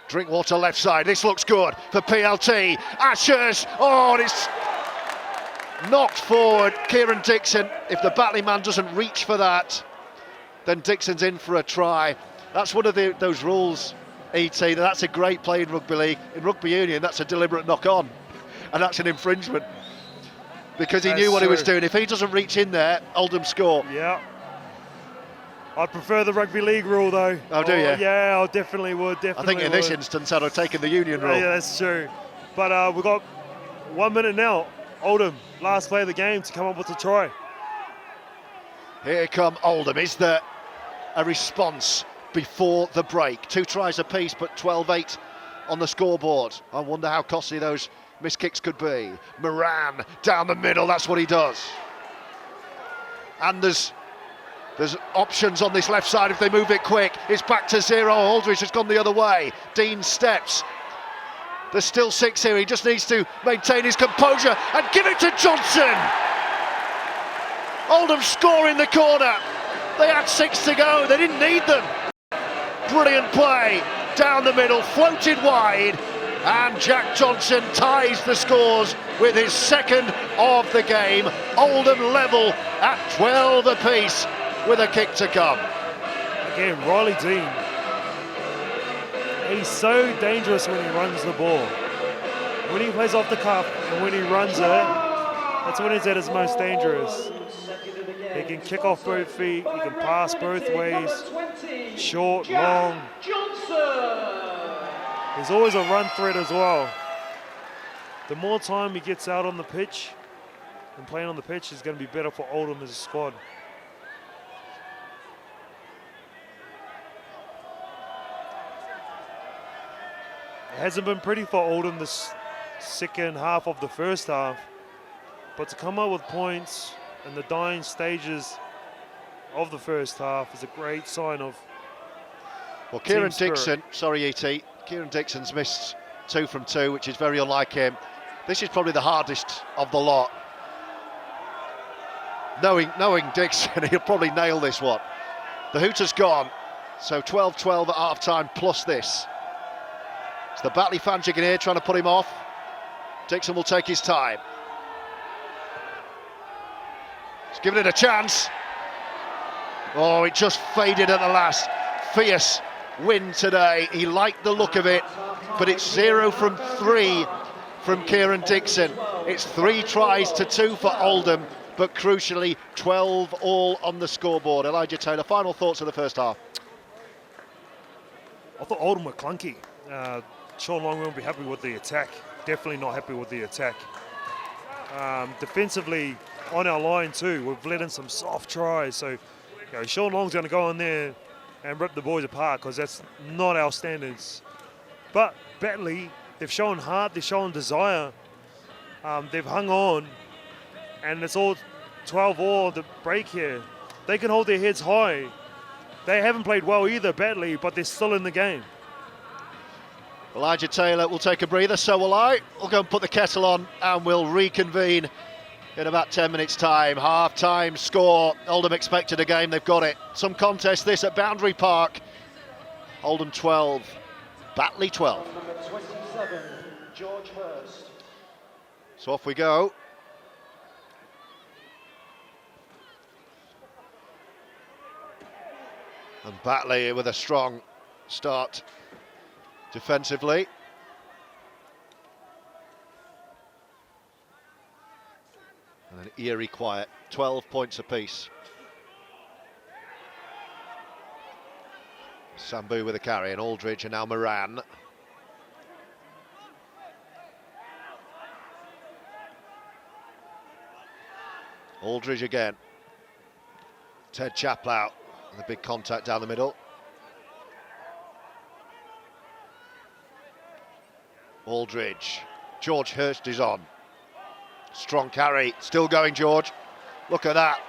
Drinkwater left side, this looks good for PLT. Ashurst, oh, and it's knocked forward. Kieran Dixon, if the Batley man doesn't reach for that, then Dixon's in for a try. That's one of those rules, E.T., that's a great play in rugby league. In rugby union, that's a deliberate knock-on, and that's an infringement, because he knew what he was doing. If he doesn't reach in there, Oldham score. Yeah. I'd prefer the rugby league rule, though. Oh, do you? Yeah, I definitely would. I think in this instance, I'd have taken the union rule. Yeah, that's true. But we've got 1 minute now. Oldham, last play of the game to come up with a try. Here come Oldham. Is there a response before the break? 2 tries apiece, but 12-8 on the scoreboard. I wonder how costly those missed kicks could be. Moran down the middle, that's what he does. And there's options on this left side if they move it quick. It's back to 0. Aldridge has gone the other way. Dean steps. There's still 6 here. He just needs to maintain his composure and give it to Johnson. Oldham score in the corner. They had 6 to go. They didn't need them. Brilliant play down the middle, floated wide, And Jack Johnson ties the scores with his second of the game. Oldham level at 12 apiece with a kick to come. Again, Riley Dean. He's so dangerous when he runs the ball. When he plays off the cuff and when he runs it, that's when he's at his most dangerous. He can kick off both feet, he can pass both ways, short, long. He's always a run threat as well. The more time he gets out on the pitch and playing on the pitch is going to be better for Oldham as a squad. It hasn't been pretty for Oldham this second half of the first half, but to come up with points in the dying stages of the first half is a great sign of Well, Kieran team Dixon, sorry E.T., Kieran Dixon's missed 2 from 2, which is very unlike him. This is probably the hardest of the lot. Knowing Dixon, he'll probably nail this one. The hooter's gone, so 12-12 at half-time plus this. It's the Batley fans you can hear trying to put him off. Dixon will take his time. He's given it a chance. Oh, it just faded at the last. Fierce win today. He liked the look of it, but it's 0 from 3 from Kieran Dixon. It's 3 tries to 2 for Oldham, but crucially 12 all on the scoreboard. Elijah Taylor, final thoughts of the first half. I thought Oldham were clunky. Sean Long won't be happy with the attack. Definitely not happy with the attack. Defensively, on our line too, we've let in some soft tries. So, Sean Long's going to go in there and rip the boys apart because that's not our standards. But Batley, they've shown heart, they've shown desire. They've hung on, and it's all 12 all the break here. They can hold their heads high. They haven't played well either, Batley, but they're still in the game. Elijah Taylor will take a breather, so will I. We'll go and put the kettle on and we'll reconvene in about 10 minutes' time. Half-time score. Oldham expected a game, they've got it. Some contest this at Boundary Park. Oldham 12, Batley 12. Number 27, George Hurst. So off we go. And Batley with a strong start defensively. And an eerie quiet, 12 points apiece. Sambu with a carry, and Aldridge and now Moran. Aldridge again. Ted Chaplow, the big contact down the middle. Aldridge. George Hurst is on. Strong carry, still going George. Look at that.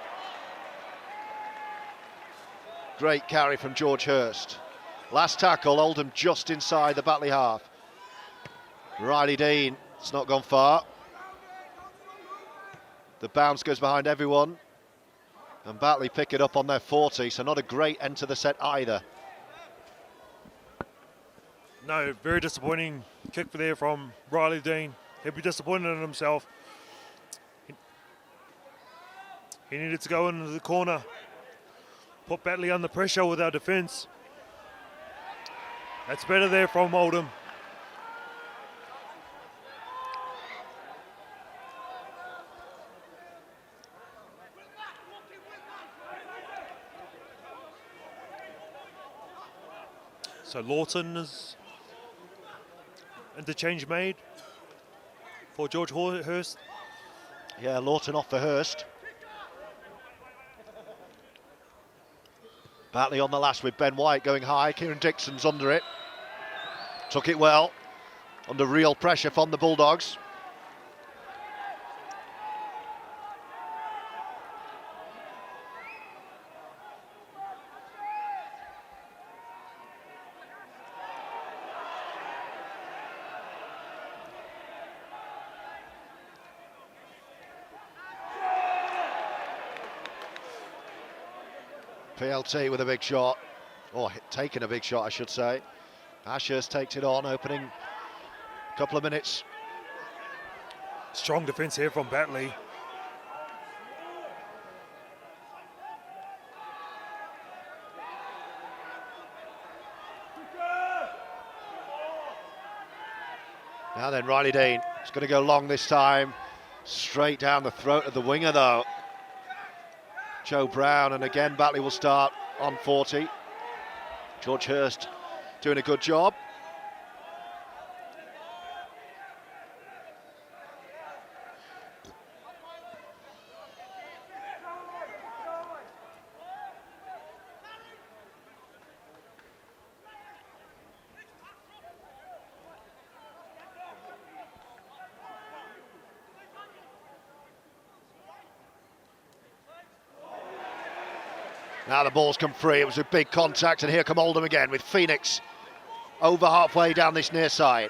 Great carry from George Hurst. Last tackle, Oldham just inside the Batley half. Riley Dean, it's not gone far. The bounce goes behind everyone. And Batley pick it up on their 40, so not a great end to the set either. No, very disappointing kick there from Riley Dean. He'll be disappointed in himself. He needed to go into the corner, put Batley under pressure with our defence. That's better there from Oldham. So Lawton is interchange made for George Hurst. Yeah, Lawton off for Hurst. Batley on the last with Ben White going high. Kieran Dixon's under it. Took it well. Under real pressure from the Bulldogs. PLT with a big shot, or taking a big shot I should say. Ashurst takes it on, opening Couple of minutes. Strong defence here from Batley. Now then, Riley Dean. It's going to go long this time. Straight down the throat of the winger, though. Joe Brown, and again, Batley will start on 40. George Hurst doing a good job. Now the ball's come free, it was a big contact, and here come Oldham again with Phoenix over halfway down this near side.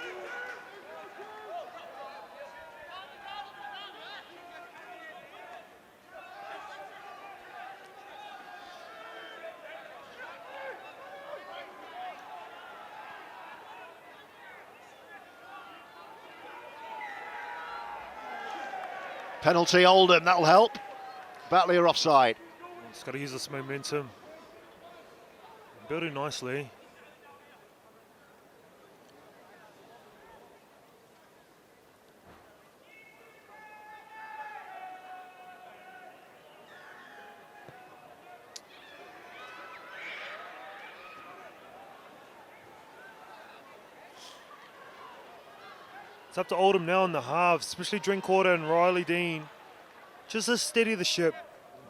Penalty Oldham, that'll help. Batley are offside. Just got to use this momentum. Building nicely. It's up to Oldham now in the halves, especially Drinkwater and Riley Dean. Just to steady the ship.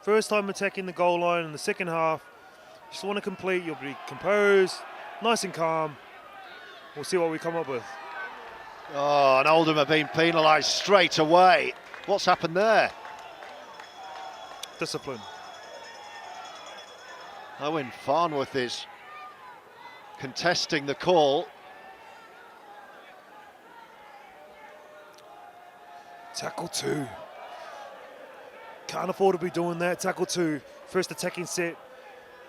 First time attacking the goal line in the second half. Just want to complete, you'll be composed, nice and calm. We'll see what we come up with. Oh, and Oldham have been penalised straight away. What's happened there? Discipline. Owen Farnworth is contesting the call. Tackle 2. Can't afford to be doing that. Tackle 2. First attacking set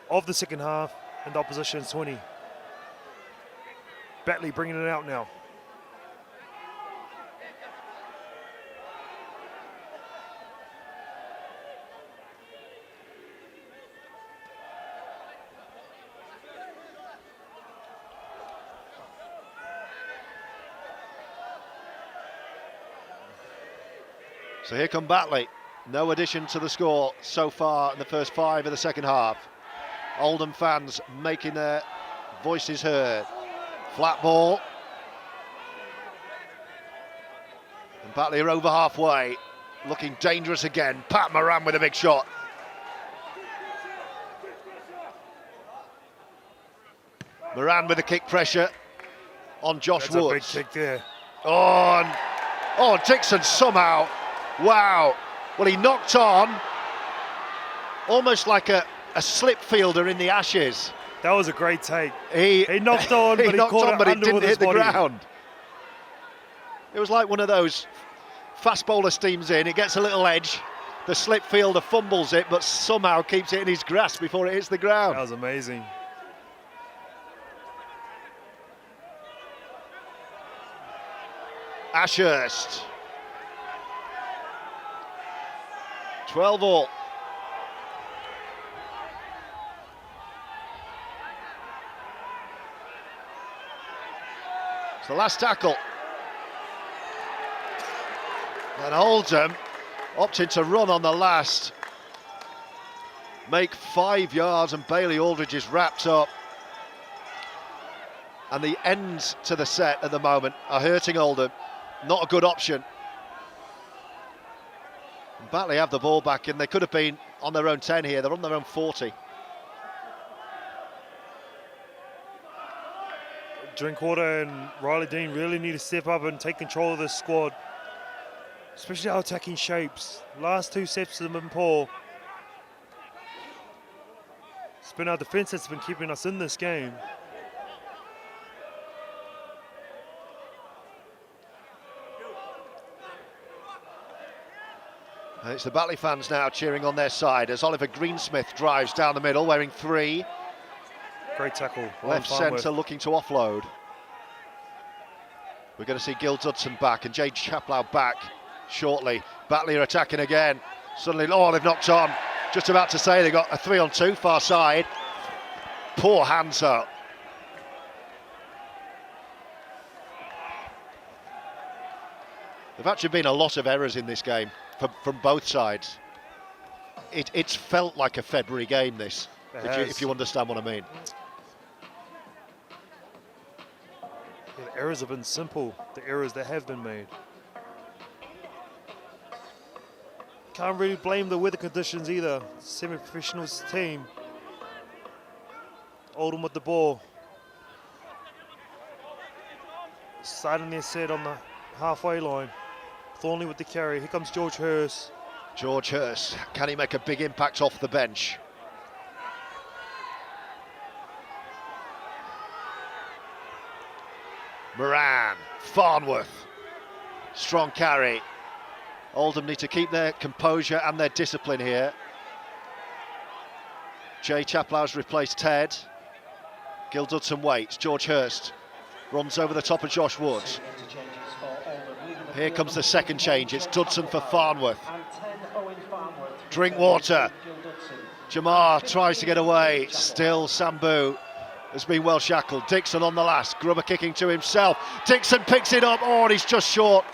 of the second half, and the opposition's 20. Batley bringing it out now. So here come Batley. No addition to the score so far in the first 5 of the second half. Oldham fans making their voices heard. Flat ball. And Batley are over halfway, looking dangerous again. Pat Moran with a big shot. Moran with the kick pressure on Josh That's Woods. a big kick there. Oh, Dixon somehow. Wow. Well, he knocked on, almost like a slip fielder in the Ashes. That was a great take. He knocked on, but he caught it under with his the body. ground. It was like one of those fast bowler steams in, it gets a little edge, the slip fielder fumbles it, but somehow keeps it in his grasp before it hits the ground. That was amazing. Ashurst. 12 all. It's the last tackle. And Oldham opting to run on the last. Make 5 yards, and Bailey Aldridge is wrapped up. And the ends to the set at the moment are hurting Oldham. Not a good option. Batley have the ball back, and they could have been on their own 10 here. They're on their own 40. Drinkwater and Riley Dean really need to step up and take control of this squad, especially our attacking shapes. Last 2 sets have been poor. It's been our defence that's been keeping us in this game. And it's the Batley fans now cheering on their side as Oliver Greensmith drives down the middle, wearing 3. Great tackle. Left centre looking to offload. We're going to see Gil Dudson back and Jay Chaplow back shortly. Batley are attacking again. Suddenly, oh, they've knocked on. Just about to say they got a 3-on-2 far side. Poor hands up. There've actually been a lot of errors in this game from both sides. It's felt like a February game, this, if you understand what I mean. Yeah, the errors have been simple, the errors that have been made. Can't really blame the weather conditions either. Semi-professionals team. Oldham with the ball. Starting their set on the halfway line. Thornley with the carry. Here comes George Hurst. George Hurst, can he make a big impact off the bench? Moran, Farnworth, strong carry. Oldham need to keep their composure and their discipline here. Jay Chaplow's replaced Ted. Gil Dudson waits. George Hurst runs over the top of Josh Woods. Here comes the second change. It's Dudson for Farnworth. Drinkwater. Jamar tries to get away. Still Sambu has been well shackled. Dixon on the last. Grubber kicking to himself. Dixon picks it up. Oh, and he's just short.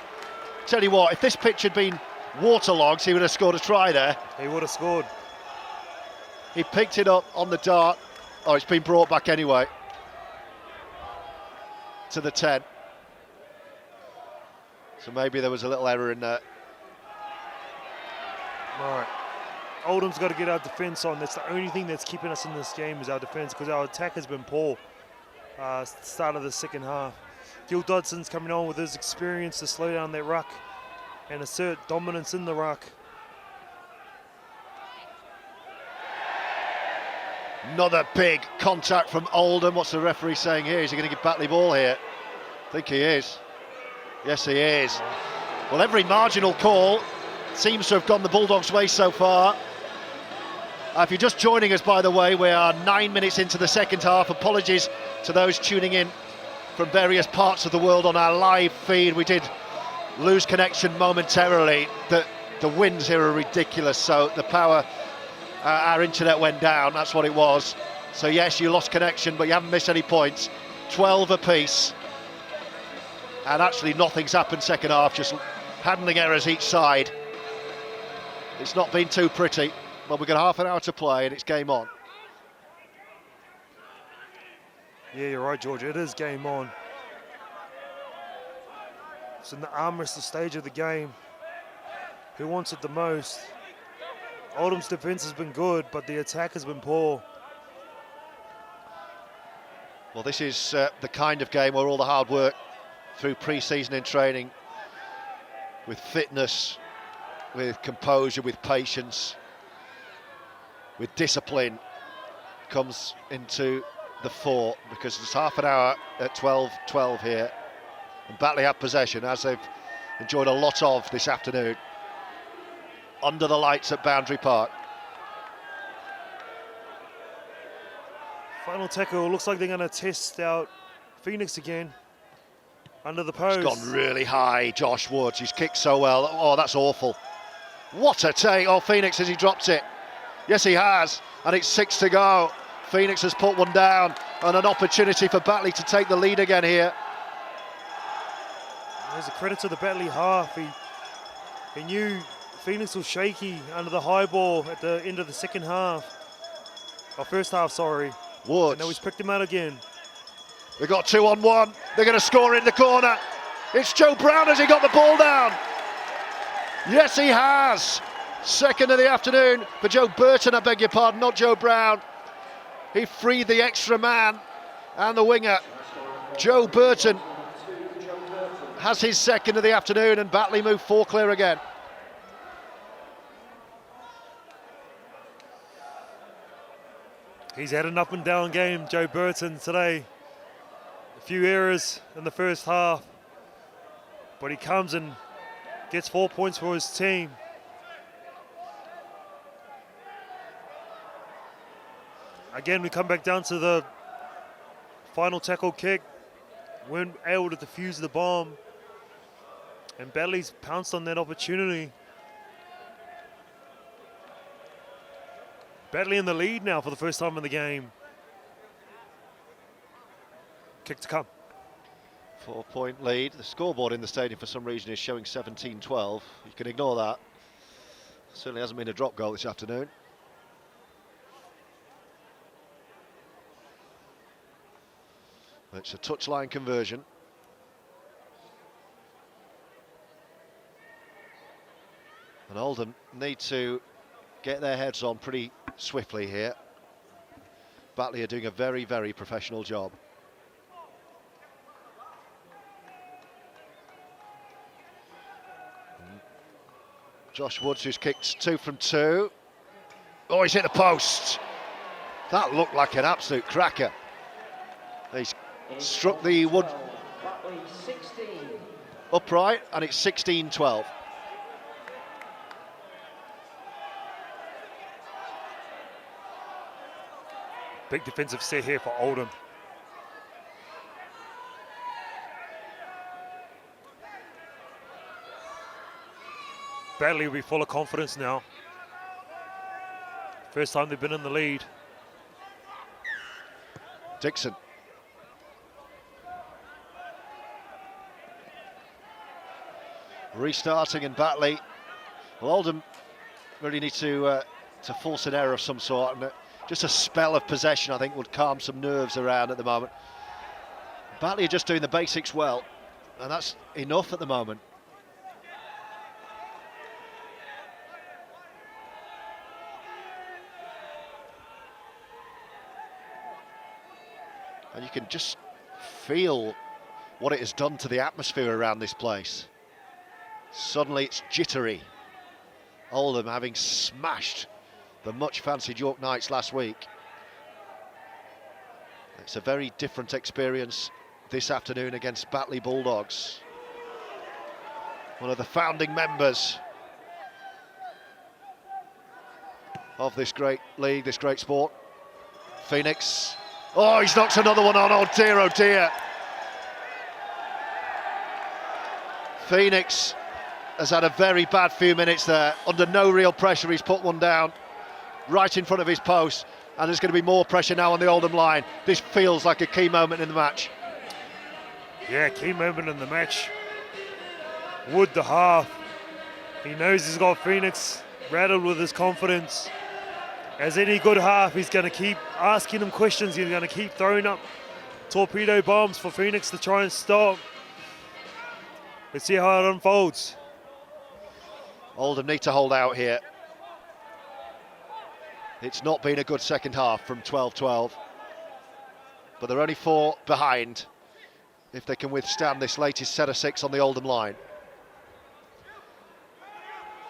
Tell you what, if this pitch had been waterlogged, he would have scored a try there. He would have scored. He picked it up on the dart. Oh, it's been brought back anyway. To the 10. So maybe there was a little error in there. All right. Oldham's got to get our defence on. That's the only thing that's keeping us in this game is our defence, because our attack has been poor. Start of the second half. Gil Dodson's coming on with his experience to slow down that ruck and assert dominance in the ruck. Another big contact from Oldham. What's the referee saying here? Is he going to give Batley ball here? I think he is. Yes, he is. Well, every marginal call seems to have gone the Bulldogs' way so far. If you're just joining us, by the way, we are 9 minutes into the second half. Apologies to those tuning in from various parts of the world on our live feed. We did lose connection momentarily. The winds here are ridiculous, so the power, our internet went down, that's what it was. So yes, you lost connection, but you haven't missed any points. 12 apiece. And actually nothing's happened second half, just handling errors each side. It's not been too pretty, but we've got half an hour to play and it's game on. Yeah, you're right, George. It is game on. It's in the arm wrestle stage of the game. Who wants it the most? Oldham's defence has been good, but the attack has been poor. Well, this is the kind of game where all the hard work through pre-season and training, with fitness, with composure, with patience, with discipline, comes into the fore, because it's half an hour at 12:12 here, and Batley have possession, as they've enjoyed a lot of this afternoon, under the lights at Boundary Park. Final tackle, looks like they're going to test out Phoenix again, under the post. It's gone really high, Josh Woods, he's kicked so well. Oh, that's awful. What a take. Oh, Phoenix, has he dropped it? Yes, he has, and it's 6 to go. Phoenix has put one down, and an opportunity for Batley to take the lead again here. There's a credit to the Batley half. He knew Phoenix was shaky under the high ball at the end of the second half. Or first half, sorry. Woods. And now he's picked him out again. They've got 2-on-1. They're going to score in the corner. It's Joe Brown. Has he got the ball down? Yes, he has. Second of the afternoon for Joe Burton, I beg your pardon, not Joe Brown. He freed the extra man and the winger. Joe Burton has his second of the afternoon, and Batley move 4 clear again. He's had an up and down game, Joe Burton, today. A few errors in the first half, but he comes and gets 4 points for his team. Again, we come back down to the final tackle kick. weren't able to defuse the bomb. And Batley's pounced on that opportunity. Batley in the lead now for the first time in the game. Kick to come. 4-point lead. The scoreboard in the stadium for some reason is showing 17-12. You can ignore that. Certainly hasn't been a drop goal this afternoon. It's a touchline conversion. And Oldham need to get their heads on pretty swiftly here. Batley are doing a very, very professional job. Josh Woods, who's kicked 2 from 2. Oh, he's hit the post. That looked like an absolute cracker. He's struck the wood upright, and it's 16-12. Big defensive set here for Oldham. Batley will be full of confidence now. First time they've been in the lead. Dixon. Restarting in Batley. Well, Oldham really need to force an error of some sort, and just a spell of possession, I think, would calm some nerves around at the moment. Batley are just doing the basics well, and that's enough at the moment. And you can just feel what it has done to the atmosphere around this place. Suddenly it's jittery. Oldham having smashed the much fancied York Knights last week. It's a very different experience this afternoon against Batley Bulldogs. One of the founding members of this great league, this great sport. Phoenix. Oh, he's knocked another one on. Oh dear, oh dear. Phoenix has had a very bad few minutes there. Under no real pressure, he's put one down right in front of his post, and there's going to be more pressure now on the Oldham line. This feels like a key moment in the match. Yeah, key moment in the match. Wood, the half. He knows he's got Phoenix rattled with his confidence. As any good half, he's going to keep asking him questions. He's going to keep throwing up torpedo bombs for Phoenix to try and stop. Let's see how it unfolds. Oldham need to hold out here. It's not been a good second half from 12-12, but they're only 4 behind if they can withstand this latest set of 6 on the Oldham line.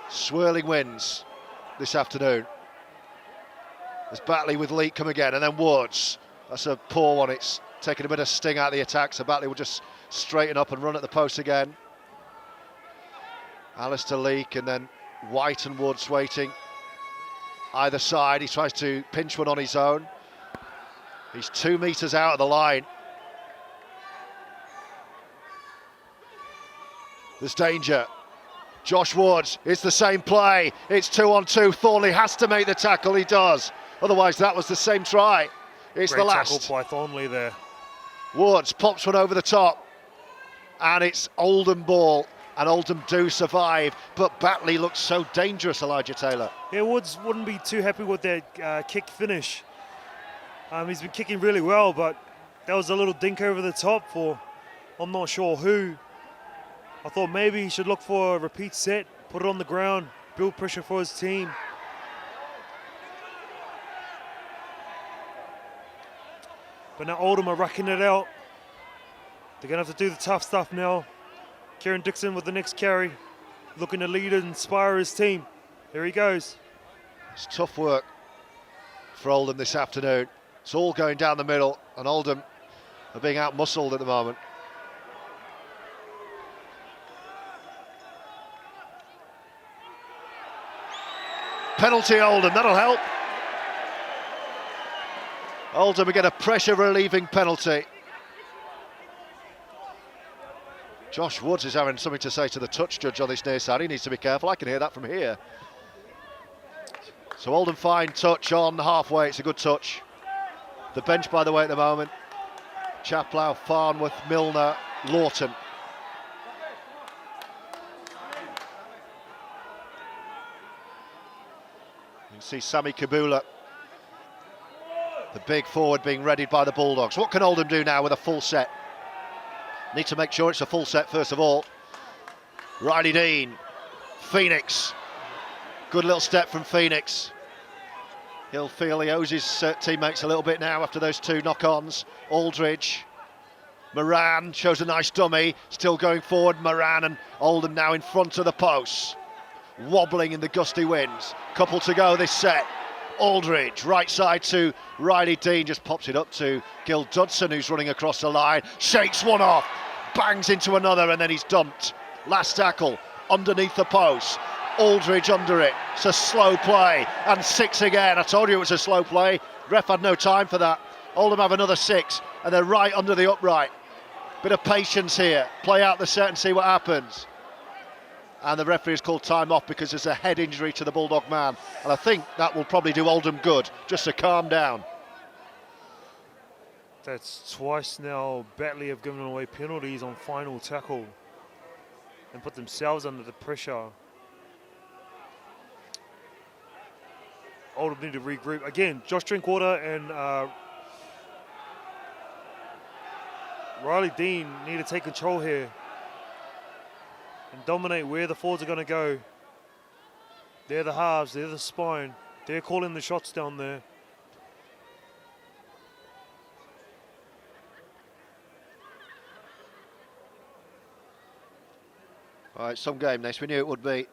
Swirling winds this afternoon. There's Batley with Leake come again, and then Woods. That's a poor one. It's taken a bit of sting out of the attack, so Batley will just straighten up and run at the post again. Alistair Leake, and then White and Woods waiting either side. He tries to pinch one on his own. He's 2 metres out of the line. There's danger. Josh Woods, it's the same play. It's 2-on-2. Thornley has to make the tackle. He does. Otherwise, that was the same try. It's Great the last. tackle by Thornley there. Woods pops one over the top, and it's Oldham ball, and Oldham do survive, but Batley looks so dangerous, Elijah Taylor. Yeah, Woods wouldn't be too happy with that kick finish. He's been kicking really well, but that was a little dink over the top for I'm not sure who. I thought maybe he should look for a repeat set, put it on the ground, build pressure for his team. But now Oldham are racking it out. They're going to have to do the tough stuff now. Kieran Dixon with the next carry, looking to lead and inspire his team. Here he goes. It's tough work for Oldham this afternoon. It's all going down the middle, and Oldham are being out-muscled at the moment. Penalty Oldham, that'll help. Oldham will get a pressure-relieving penalty. Josh Woods is having something to say to the touch judge on this near side. He needs to be careful. I can hear that from here. So Oldham fine touch on halfway. It's a good touch. The bench, by the way, at the moment: Chaplow, Farnworth, Milner, Lawton. You can see Sammy Kabula, the big forward, being readied by the Bulldogs. What can Oldham do now with a full set? Need to make sure it's a full set first of all. Riley Dean, Phoenix. Good little step from Phoenix. He'll feel he owes his teammates a little bit now after those two knock-ons. Aldridge, Moran shows a nice dummy, still going forward. Moran and Oldham now in front of the posts, wobbling in the gusty winds. Couple to go this set. Aldridge, right side to Riley Dean, just pops it up to Gil Dudson, who's running across the line, shakes one off, bangs into another, and then he's dumped. Last tackle, underneath the post. Aldridge under it. It's a slow play, and 6 again. I told you it was a slow play. Ref had no time for that. Oldham have another 6, and they're right under the upright. Bit of patience here. Play out the set and see what happens. And the referee has called time off because there's a head injury to the Bulldog man. And I think that will probably do Oldham good, just to calm down. That's twice now Batley have given away penalties on final tackle and put themselves under the pressure. Oldham need to regroup. Again, Josh Drinkwater and Riley Dean need to take control here and dominate where the forwards are going to go. They're the halves, they're the spine. They're calling the shots down there. All right, some game next. We knew it would be.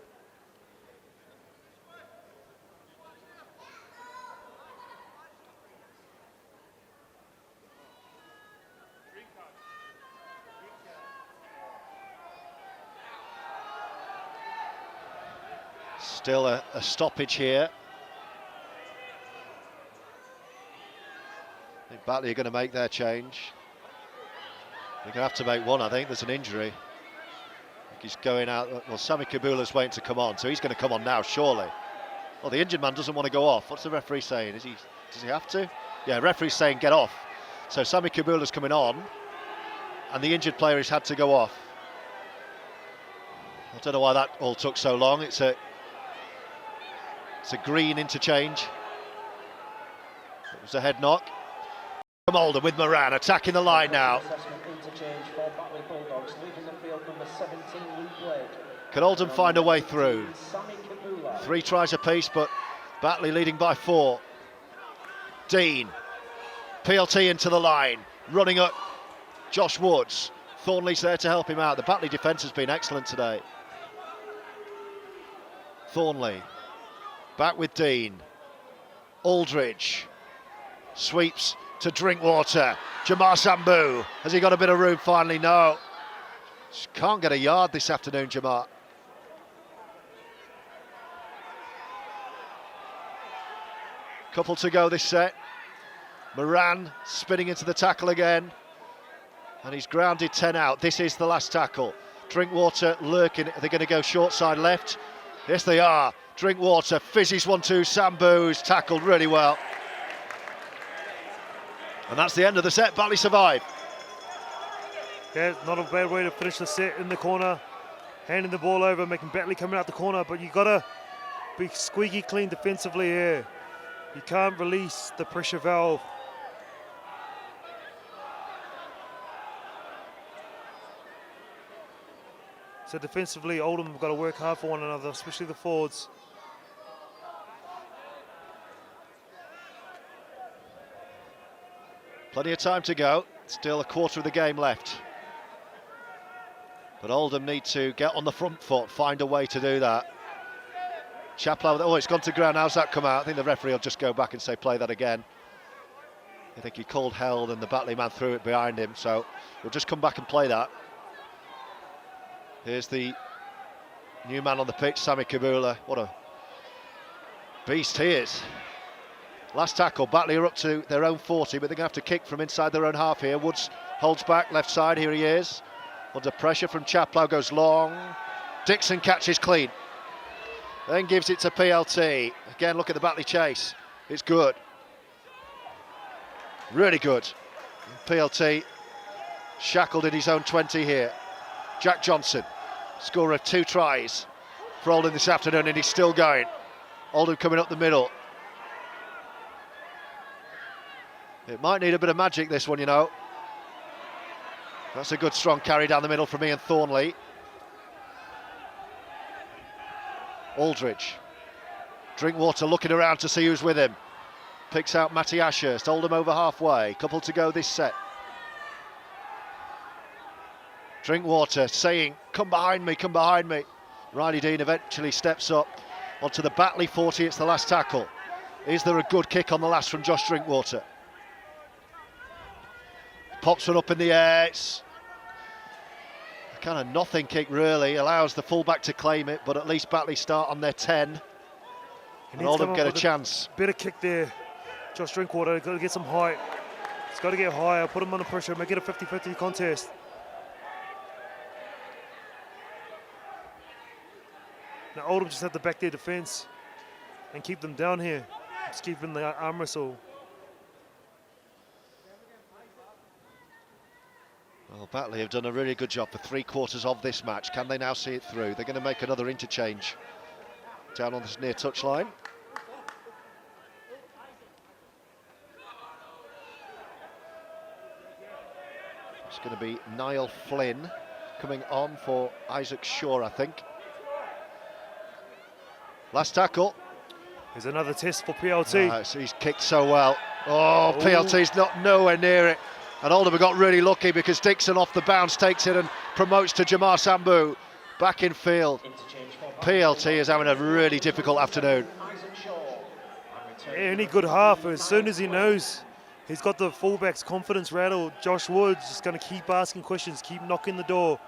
Still a stoppage here. I think Batley are going to make their change. They're going to have to make one, I think. There's an injury. I think he's going out. Well, Sammy Kabula's waiting to come on, so he's going to come on now, surely. Well, the injured man doesn't want to go off. What's the referee saying? Does he have to? Yeah, referee's saying get off. So Sammy Kabula's coming on, and the injured player has had to go off. I don't know why that all took so long. It's a green interchange. It was a head knock. From Oldham with Moran attacking the line now. Can Oldham find a way through? 3 tries apiece, but Batley leading by 4. Dean, PLT into the line, running up Josh Woods. Thornley's there to help him out. The Batley defence has been excellent today. Thornley, back with Dean. Aldridge, sweeps to Drinkwater. Jamar Sambu, has he got a bit of room finally? No. Just can't get a yard this afternoon, Jamar. Couple to go this set. Moran spinning into the tackle again. And he's grounded 10 out. This is the last tackle. Drinkwater lurking. Are they going to go short side left? Yes, they are. Drinkwater fizzes 1-2. Sambu's tackled really well. And that's the end of the set. Batley survive. Yeah, not a bad way to finish the set in the corner. Handing the ball over, making Batley coming out the corner, but you got to be squeaky clean defensively here. You can't release the pressure valve. So defensively, Oldham have got to work hard for one another, especially the forwards. Plenty of time to go. Still a quarter of the game left. But Oldham need to get on the front foot, find a way to do that. Chaplow, oh, it's gone to ground. How's that come out? I think the referee will just go back and say play that again. I think he called held and the Batley man threw it behind him, so we'll just come back and play that. Here's the new man on the pitch, Sammy Kabula. What a beast he is. Last tackle, Batley are up to their own 40, but they're going to have to kick from inside their own half here. Woods holds back, left side, here he is. Under pressure from Chaplow, goes long. Dixon catches clean. Then gives it to PLT. Again, look at the Batley chase. It's good. Really good. PLT shackled in his own 20 here. Jack Johnson, scorer of 2 tries for Oldham this afternoon, and he's still going. Oldham coming up the middle. It might need a bit of magic, this one, you know. That's a good strong carry down the middle from Ian Thornley. Aldridge. Drinkwater looking around to see who's with him. Picks out Matty Ashurst. Oldham over halfway. Couple to go this set. Drinkwater saying, come behind me, come behind me. Riley Dean eventually steps up onto the Batley 40. It's the last tackle. Is there a good kick on the last from Josh Drinkwater? Pops one up in the air. It's a kind of nothing kick, really. Allows the fullback to claim it, but at least Batley start on their 10. And Oldham get a chance. Bit of kick there. Josh Drinkwater got to get some height. He's got to get higher, put him under pressure, make it a 50-50 contest. Now Oldham just have to back their defence and keep them down here. Just keep in the arm wrestle. Well, Batley have done a really good job for 3/4 of this match. Can they now see it through? They're going to make another interchange down on this near touchline. It's going to be Niall Flynn coming on for Isaac Shaw, I think. Last tackle. Here's another test for PLT. Nice. He's kicked so well. Oh, PLT's not nowhere near it. And Oldham have got really lucky because Dixon off the bounce takes it and promotes to Jamar Sambu. Back in field. PLT is having a really difficult afternoon. Any good half, as soon as he knows he's got the fullback's confidence rattled, Josh Wood's just going to keep asking questions, keep knocking the door,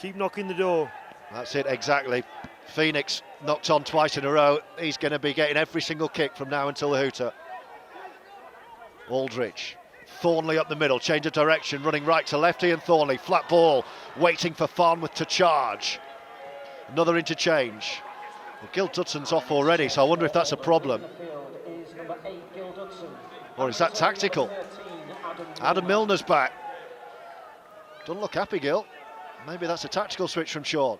keep knocking the door. That's it, exactly. Phoenix knocked on twice in a row. He's going to be getting every single kick from now until the hooter. Aldridge. Thornley up the middle, change of direction, running right to left. Ian Thornley, flat ball, waiting for Farnworth to charge. Another interchange. Well, Gil Dudson's off already, so I wonder if that's a problem. Or is that tactical? Adam Milner's back. Doesn't look happy, Gil. Maybe that's a tactical switch from Sean.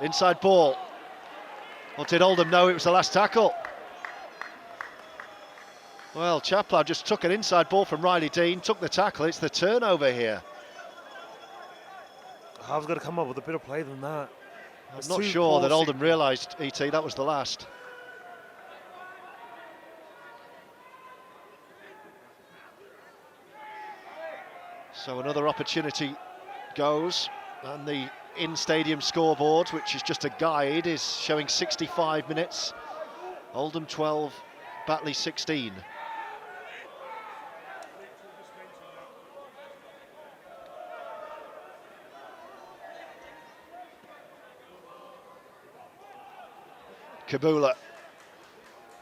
Inside ball. Or did Oldham know it was the last tackle? Well, Chaplow just took an inside ball from Riley Dean, took the tackle. It's the turnover here. Half's got to come up with a better play than that. I'm not sure that Oldham realised, E.T., that was the last. So another opportunity goes, and the in-stadium scoreboard, which is just a guide, is showing 65 minutes. Oldham 12, Batley 16. Kabula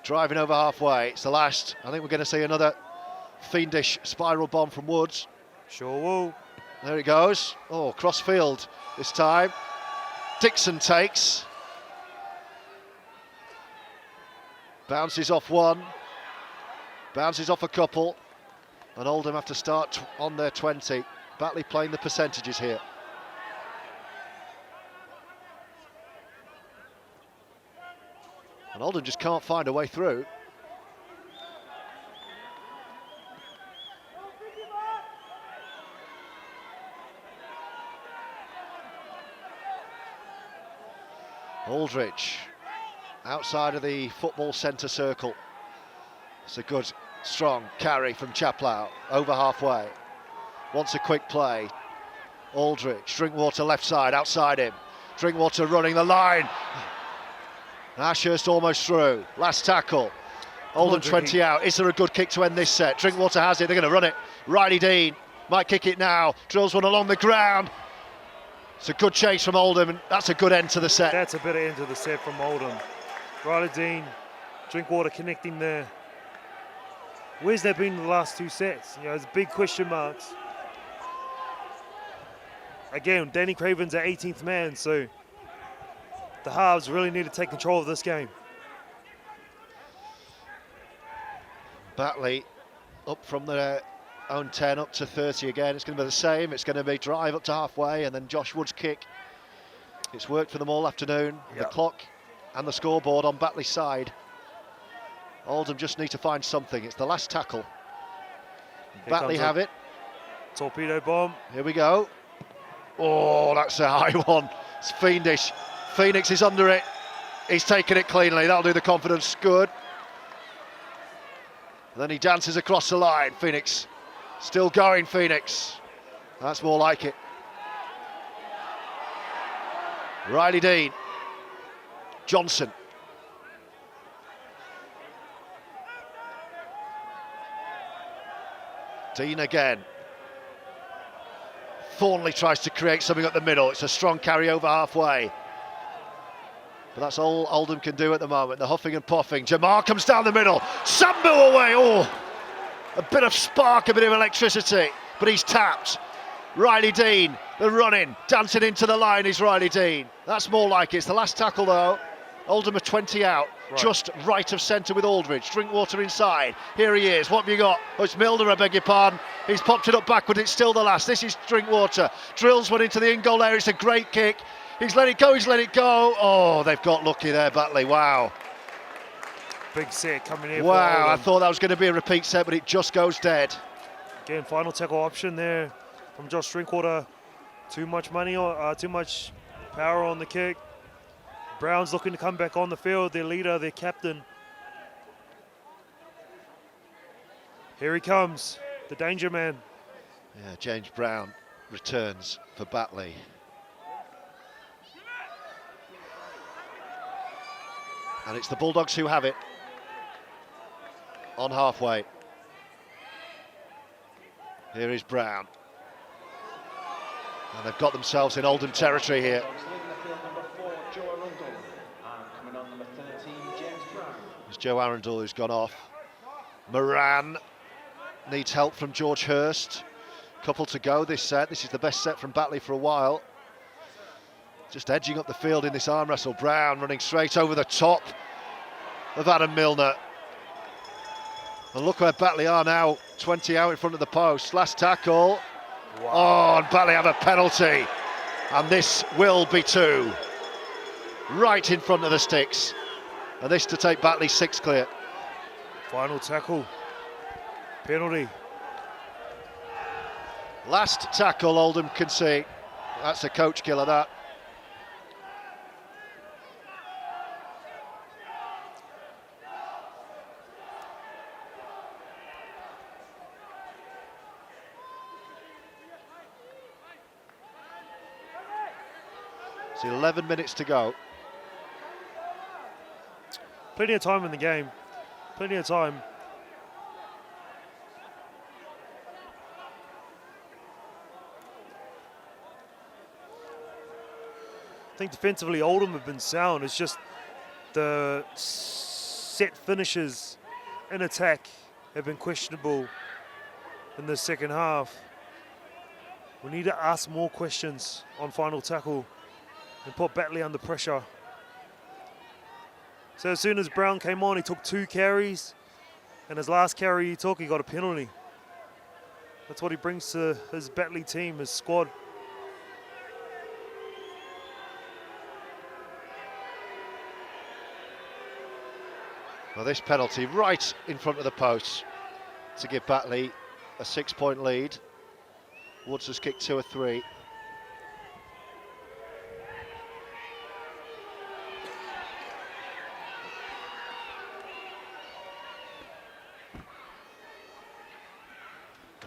driving over halfway. It's the last. I think we're going to see another fiendish spiral bomb from Woods. Sure will. There it goes. Oh, cross field this time. Dixon takes. Bounces off one. Bounces off a couple. And Oldham have to start on their 20. Batley playing the percentages here. And Oldham just can't find a way through. Aldridge, outside of the football centre circle. It's a good, strong carry from Chaplow, over halfway. Wants a quick play. Aldridge, Drinkwater left side, outside him. Drinkwater running the line. Ashurst almost through. Last tackle. Oldham 20 out. Is there a good kick to end this set? Drinkwater has it. They're going to run it. Riley Dean might kick it now. Drills one along the ground. It's a good chase from Oldham, and that's a good end to the set. That's a better end to the set from Oldham. Riley Dean, Drinkwater connecting there. Where's that been in the last two sets? You know, there's big question marks. again, Danny Craven's our 18th man, so the halves really need to take control of this game. Batley up from their own 10 up to 30 again. It's going to be the same. It's going to be drive up to halfway and then Josh Wood's kick. It's worked for them all afternoon. Yep. The clock and the scoreboard on Batley's side. Oldham just need to find something. It's the last tackle. Batley have it. Torpedo bomb. Here we go. Oh, that's a high one. It's fiendish. Phoenix is under it. He's taken it cleanly. That'll do the confidence good. And then he dances across the line. Phoenix still going. Phoenix. That's more like it. Riley Dean. Johnson. Dean again. Thornley tries to create something up the middle. It's a strong carry over halfway. But that's all Oldham can do at the moment. The huffing and puffing. Jamar comes down the middle. Sambu away. Oh, a bit of spark, a bit of electricity. But he's tapped. Riley Dean, the running, dancing into the line is Riley Dean. That's more like it. It's the last tackle though. Oldham are 20 out, right. Just right of centre with Aldridge. Drinkwater inside. Here he is. What have you got? Oh, it's Milner, I beg your pardon. He's popped it up backward. It's still the last. This is Drinkwater. Drills one into the in-goal area. It's a great kick. He's let it go. He's let it go. Oh, they've got lucky there, Batley. Wow. Big set coming in. Wow, I thought that was going to be a repeat set, but it just goes dead. Again, final tackle option there from Josh Drinkwater. Too much money, or too much power on the kick. Brown's looking to come back on the field, their leader, their captain. Here he comes, the danger man. Yeah, James Brown returns for Batley. And it's the Bulldogs who have it on halfway. Here is Brown. And they've got themselves in Oldham territory here. It's Joe Arundel who's gone off. Moran needs help from George Hurst. Couple to go this set. This is the best set from Batley for a while. Just edging up the field in this arm wrestle. Brown running straight over the top of Adam Milner. And look where Batley are now, 20 out in front of the post. Last tackle. Wow. Oh, and Batley have a penalty. And this will be two. Right in front of the sticks. And this to take Batley 6 clear. Final tackle. Penalty. Last tackle Oldham can see. That's a coach killer, that. It's 11 minutes to go. Plenty of time in the game. Plenty of time. I think defensively Oldham have been sound. It's just the set finishes in attack have been questionable in the second half. We need to ask more questions on final tackle and put Batley under pressure. So as soon as Brown came on, he took 2 carries, and his last carry he took, he got a penalty. That's what he brings to his Batley team, his squad. Well, this penalty right in front of the post to give Batley a 6-point lead. Woods has kicked 2 or 3.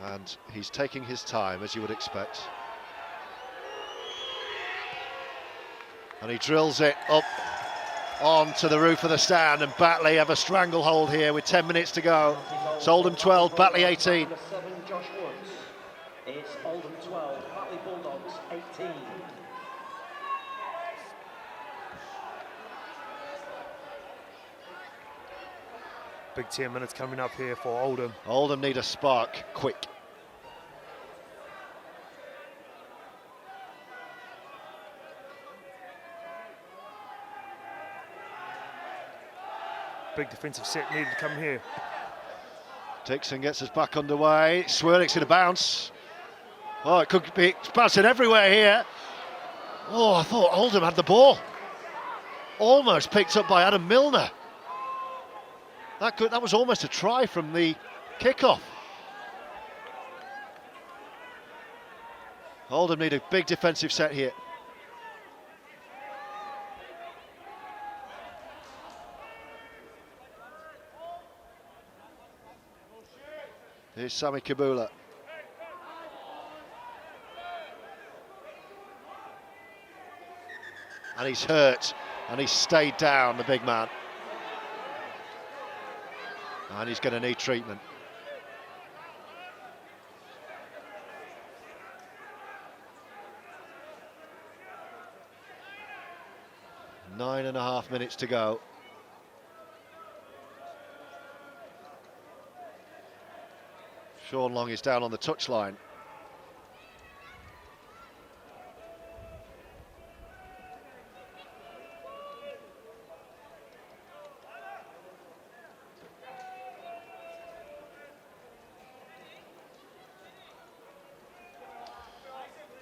And he's taking his time, as you would expect. And he drills it up onto the roof of the stand, and Batley have a stranglehold here with 10 minutes to go. It's Oldham 12, Batley 18. Number 7, Josh Woods. It's Oldham 12, Batley Bulldogs 18. Big 10 minutes coming up here for Oldham. Oldham need a spark quick. Big defensive set needed to come here. Dixon gets us back underway. Swirlick's going to bounce. Oh, it could be, it's bouncing everywhere here. Oh, I thought Oldham had the ball. Almost picked up by Adam Milner. That was almost a try from the kickoff. Oldham need a big defensive set here. Here's Sami Kabula. And he's hurt, and he's stayed down, the big man. And he's going to need treatment. Nine and a half minutes to go. Sean Long is down on the touchline.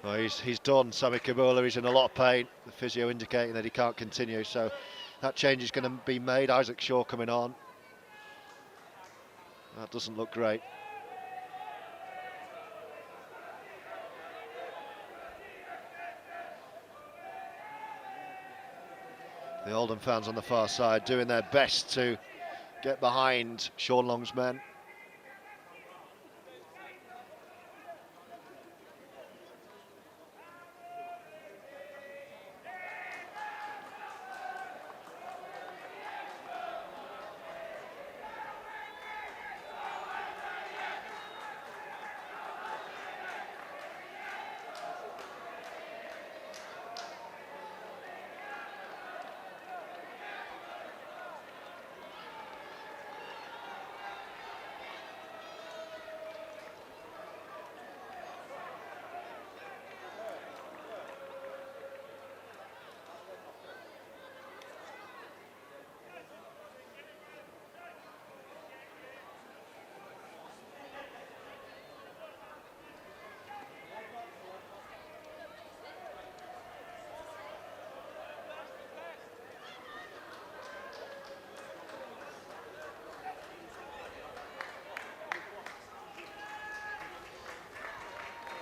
Well, he's done, Sami Kabula. He's in a lot of pain. The physio indicating that he can't continue, so that change is going to be made. Isaac Shaw coming on. That doesn't look great. The Oldham fans on the far side doing their best to get behind Sean Long's men.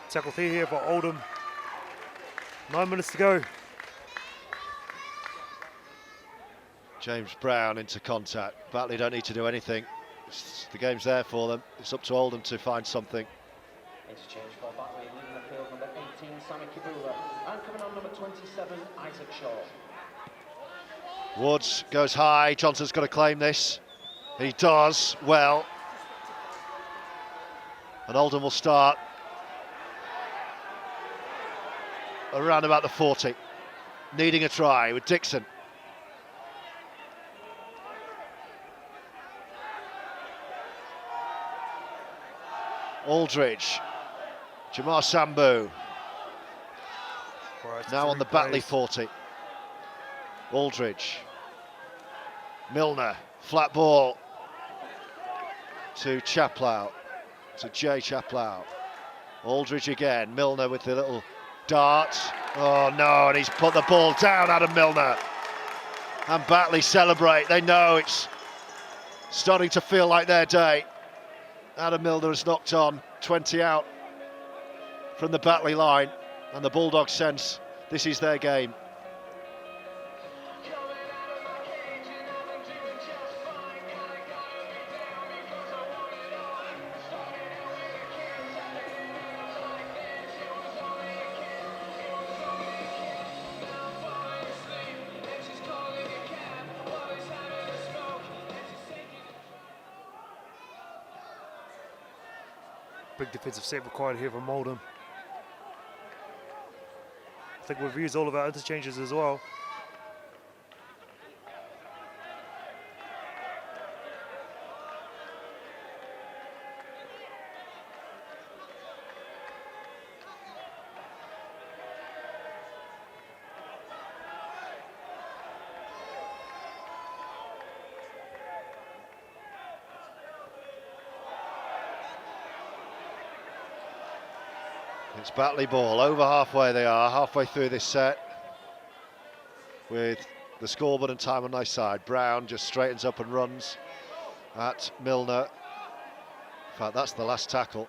Tackle here for Oldham. 9 minutes to go. James Brown into contact. Batley don't need to do anything. The game's there for them. It's up to Oldham to find something. Interchange for Batley, leaving the field number 18, Sami Kabula, and coming on number 27, Isaac Shaw. Woods goes high. Johnson's got to claim this. He does well. And Oldham will start around about the 40, needing a try with Dixon. Aldridge, Jamar Sambu, now on the Batley 40. Aldridge, Milner, flat ball to Chaplow, to Jay Chaplow. Aldridge again, Milner with the little dart. Oh no, and he's put the ball down, Adam Milner. And Batley celebrate. They know it's starting to feel like their day. Adam Milner has knocked on 20 out from the Batley line, and the Bulldogs sense this is their game. Big defensive set required here from Oldham. I think we've used all of our interchanges as well. It's Batley ball, over halfway they are, halfway through this set. With the scoreboard and time on their side. Brown just straightens up and runs at Milner. In fact, that's the last tackle.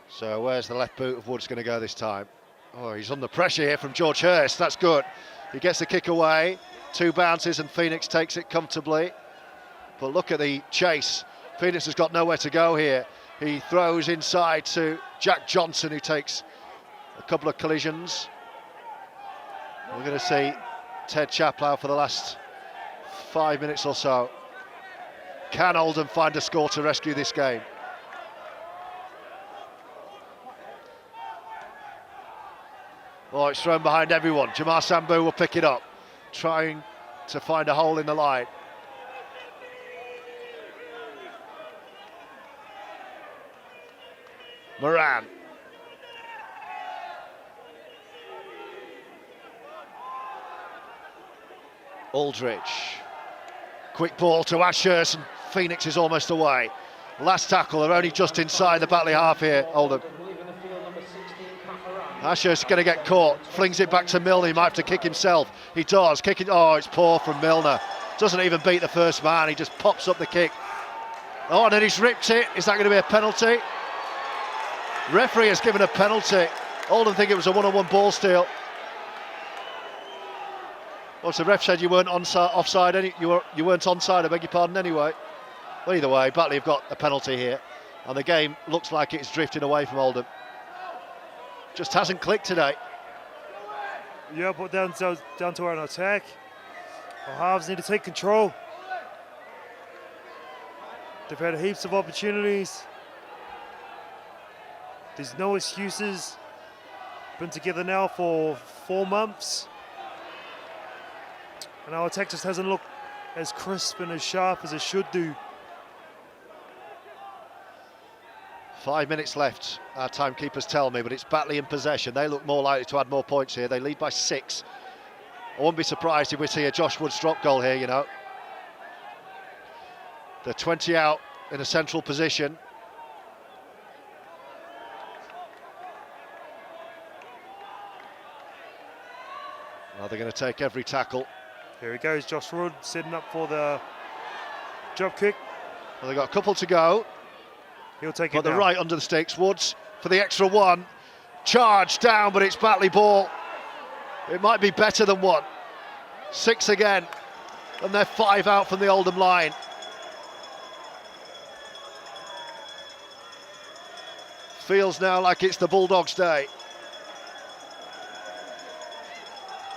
So where's the left boot of Woods going to go this time? Oh, he's under pressure here from George Hurst, that's good. He gets the kick away, 2 bounces and Phoenix takes it comfortably. But look at the chase. Phoenix has got nowhere to go here. He throws inside to Jack Johnson, who takes a couple of collisions. We're going to see Ted Chaplow for the last 5 minutes or so. Can Oldham find a score to rescue this game? Oh, it's thrown behind everyone. Jamar Sambu will pick it up, trying to find a hole in the line. Moran. Aldridge. Quick ball to Ashurst and Phoenix is almost away. Last tackle, they're only just inside the Batley half here, Oldham. Ashurst is going to get caught, flings it back to Milner, he might have to kick himself. He does, kicking, oh, it's poor from Milner. Doesn't even beat the first man, he just pops up the kick. Oh, and then he's ripped it, is that going to be a penalty? Referee has given a penalty. Oldham think it was a one-on-one ball steal. Well, so the ref said you weren't offside, you weren't onside, I beg your pardon anyway. Well, either way, Batley have got a penalty here, and the game looks like it's drifting away from Oldham. Just hasn't clicked today. Yeah, but down to an attack. Our halves need to take control. They've had heaps of opportunities. There's no excuses. Been together now for 4 months. And our attack just hasn't looked as crisp and as sharp as it should do. 5 minutes left, our timekeepers tell me, but it's Batley in possession. They look more likely to add more points here. They lead by 6. I wouldn't be surprised if we see a Josh Woods drop goal here, you know. They're 20 out in a central position. Now they're going to take every tackle. Here he goes, Josh Wood setting up for the drop kick. Well, they've got a couple to go. He'll take it But they're down. right under the sticks. Woods for the extra one. Charge down, but it's Batley ball. It might be better than 1. 6 again. And they're 5 out from the Oldham line. Feels now like it's the Bulldogs' day.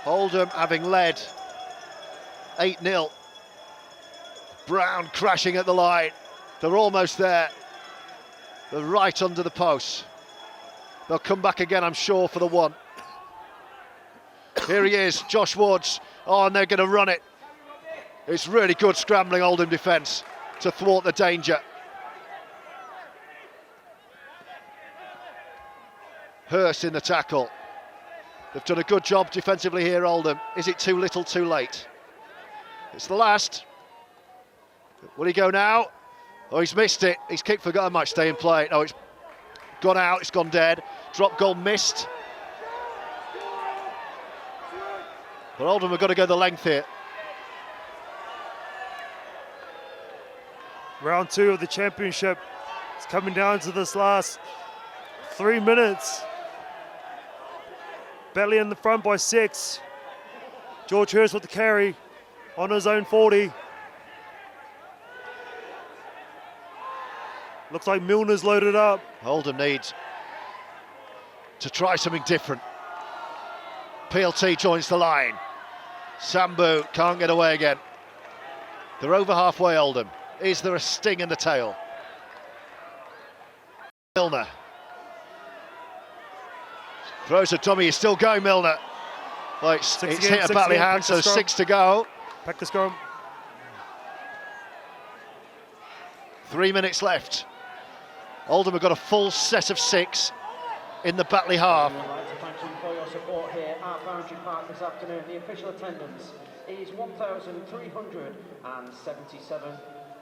Oldham having led 8-0. Brown crashing at the line. They're almost there. They're right under the post. They'll come back again, I'm sure, for the 1. Here he is, Josh Woods. Oh, and they're going to run it. It's really good scrambling Oldham defence to thwart the danger. Hurst in the tackle. They've done a good job defensively here, Oldham. Is it too little, too late? It's the last. Will he go now? Oh, he's missed it. He's kicked for goal, might stay in play. No, it's gone out, it's gone dead. Drop goal missed. But Oldham have got to go the length here. Round 2 of the championship. It's coming down to this last 3 minutes. Batley in the front by 6. George Hurst with the carry on his own 40. Looks like Milner's loaded up. Oldham needs to try something different. PLT joins the line. Sambu can't get away again. They're over halfway, Oldham. Is there a sting in the tail? Milner. Throws a dummy, he's still going, Milner. Well, it's hit a Batley hand, so 6 to go. Back to scrum. 3 minutes left. Oldham have got a full set of 6 in the Batley half. I'd like to thank you for your support here at Boundary Park this afternoon. The official attendance is 1,377.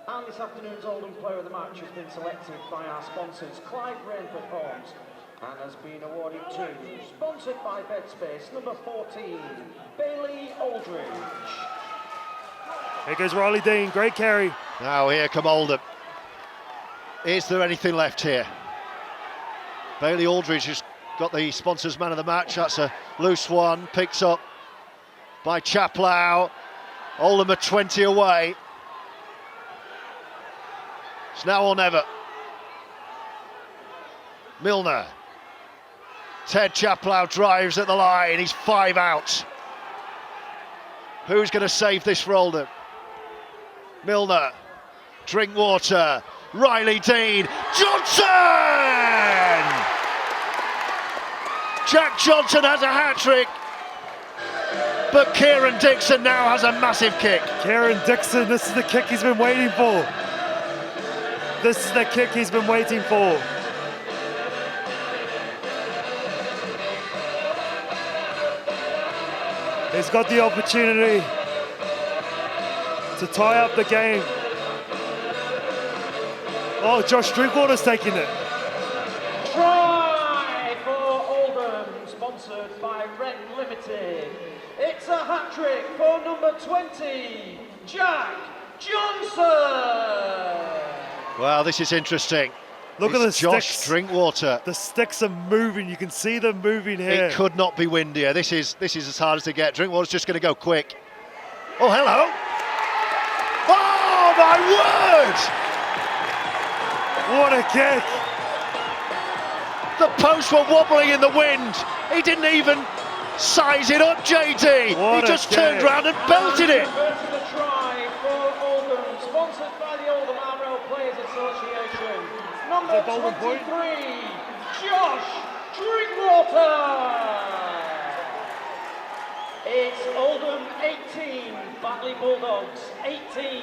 And this afternoon's Oldham Player of the Match has been selected by our sponsors, Clyde Rainford Homes, and has been awarded to, sponsored by Bedspace, number 14, Bailey Aldridge. Here goes Riley Dean, great carry. Now here come Oldham. Is there anything left here? Bailey Aldridge has got the sponsors man of the match. That's a loose one, picked up by Chaplow. Oldham are 20 away. It's now or never. Milner. Ted Chaplow drives at the line. He's 5 out. Who's going to save this for Oldham? Milner. Drinkwater. Riley Dean. Johnson! Jack Johnson has a hat-trick. But Kieran Dixon now has a massive kick. Kieran Dixon, this is the kick he's been waiting for. This is the kick he's been waiting for. He's got the opportunity to tie up the game. Oh, Josh Drinkwater's taking it. Try for Oldham, sponsored by Red Limited. It's a hat-trick for number 20, Jack Johnson. Well, this is interesting. Look at the Josh sticks. Drinkwater. The sticks are moving. You can see them moving here. It could not be windier. This is as hard as they get. Drinkwater's just going to go quick. Oh, hello. Oh, my word! What a kick. The posts were wobbling in the wind. He didn't even size it up, JD. What He a just turned kick. around and belted it. Burton a try for Oldham, sponsored by the Oldham RL Players Association. Number Is that Oldham point? 23, Josh Drinkwater. It's Oldham 18, Batley Bulldogs 18.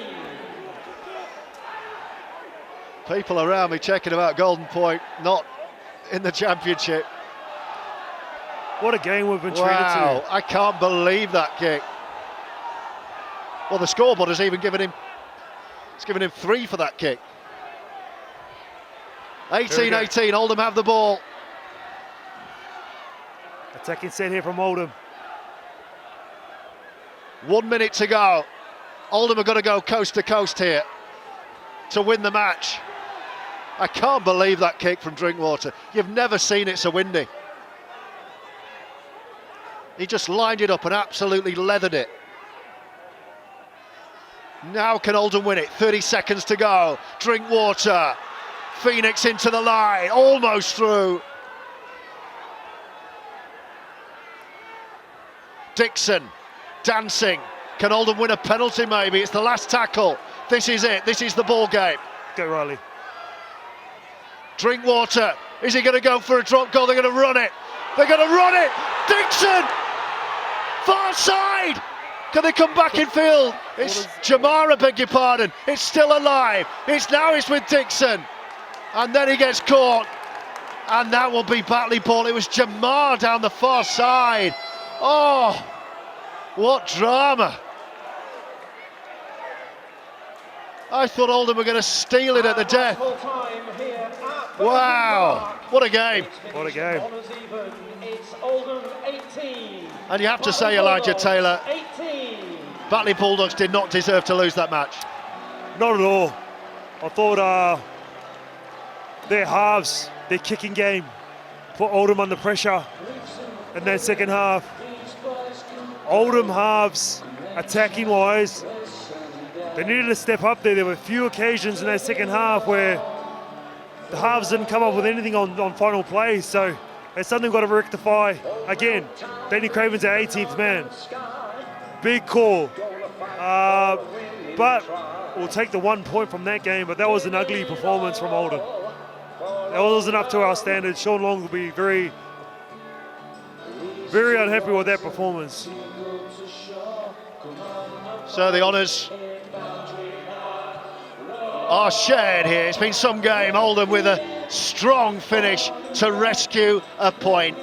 People around me checking about Golden Point, not in the championship. What a game we've been treated Wow, to. I can't believe that kick. Well, the scoreboard has even given him, it's given him 3 for that kick. 18-18, Oldham have the ball. Attacking set here from Oldham. 1 minute to go. Oldham are going to go coast to coast here to win the match. I can't believe that kick from Drinkwater. You've never seen it so windy. He just lined it up and absolutely leathered it. Now can Oldham win it? 30 seconds to go. Drinkwater. Phoenix into the line. Almost through. Dixon. Dancing. Can Oldham win a penalty maybe? It's the last tackle. This is it. This is the ball game. Go Riley. Drinkwater. Is he going to go for a drop goal? They're going to run it. They're going to run it. Dixon. Far side. Can they come back in field? It's Jamara, beg your pardon. It's still alive. It's with Dixon. And then he gets caught. And that will be Batley ball. It was Jamar down the far side. Oh, what drama. I thought Oldham were going to steal it at the death. Wow, what a game. What a game. It's Oldham 18. And you have to say, Elijah Taylor, 18. Batley Bulldogs did not deserve to lose that match. Not at all. I thought their halves, their kicking game, put Oldham under pressure in that second half. Oldham halves, attacking wise, they needed to step up there. There were a few occasions in that second half where the halves didn't come up with anything on final play, so it's something we've got to rectify. Again, Danny Craven's our 18th man. Big call. But we'll take the 1 point from that game, but that was an ugly performance from Oldham. That wasn't up to our standards. Sean Long will be very, very unhappy with that performance. So the honours are shared here. It's been some game. Oldham with a strong finish to rescue a point.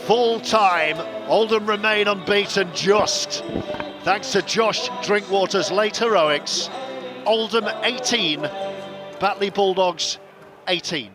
Full time. Oldham remain unbeaten just thanks to Josh Drinkwater's late heroics. Oldham 18, Batley Bulldogs 18.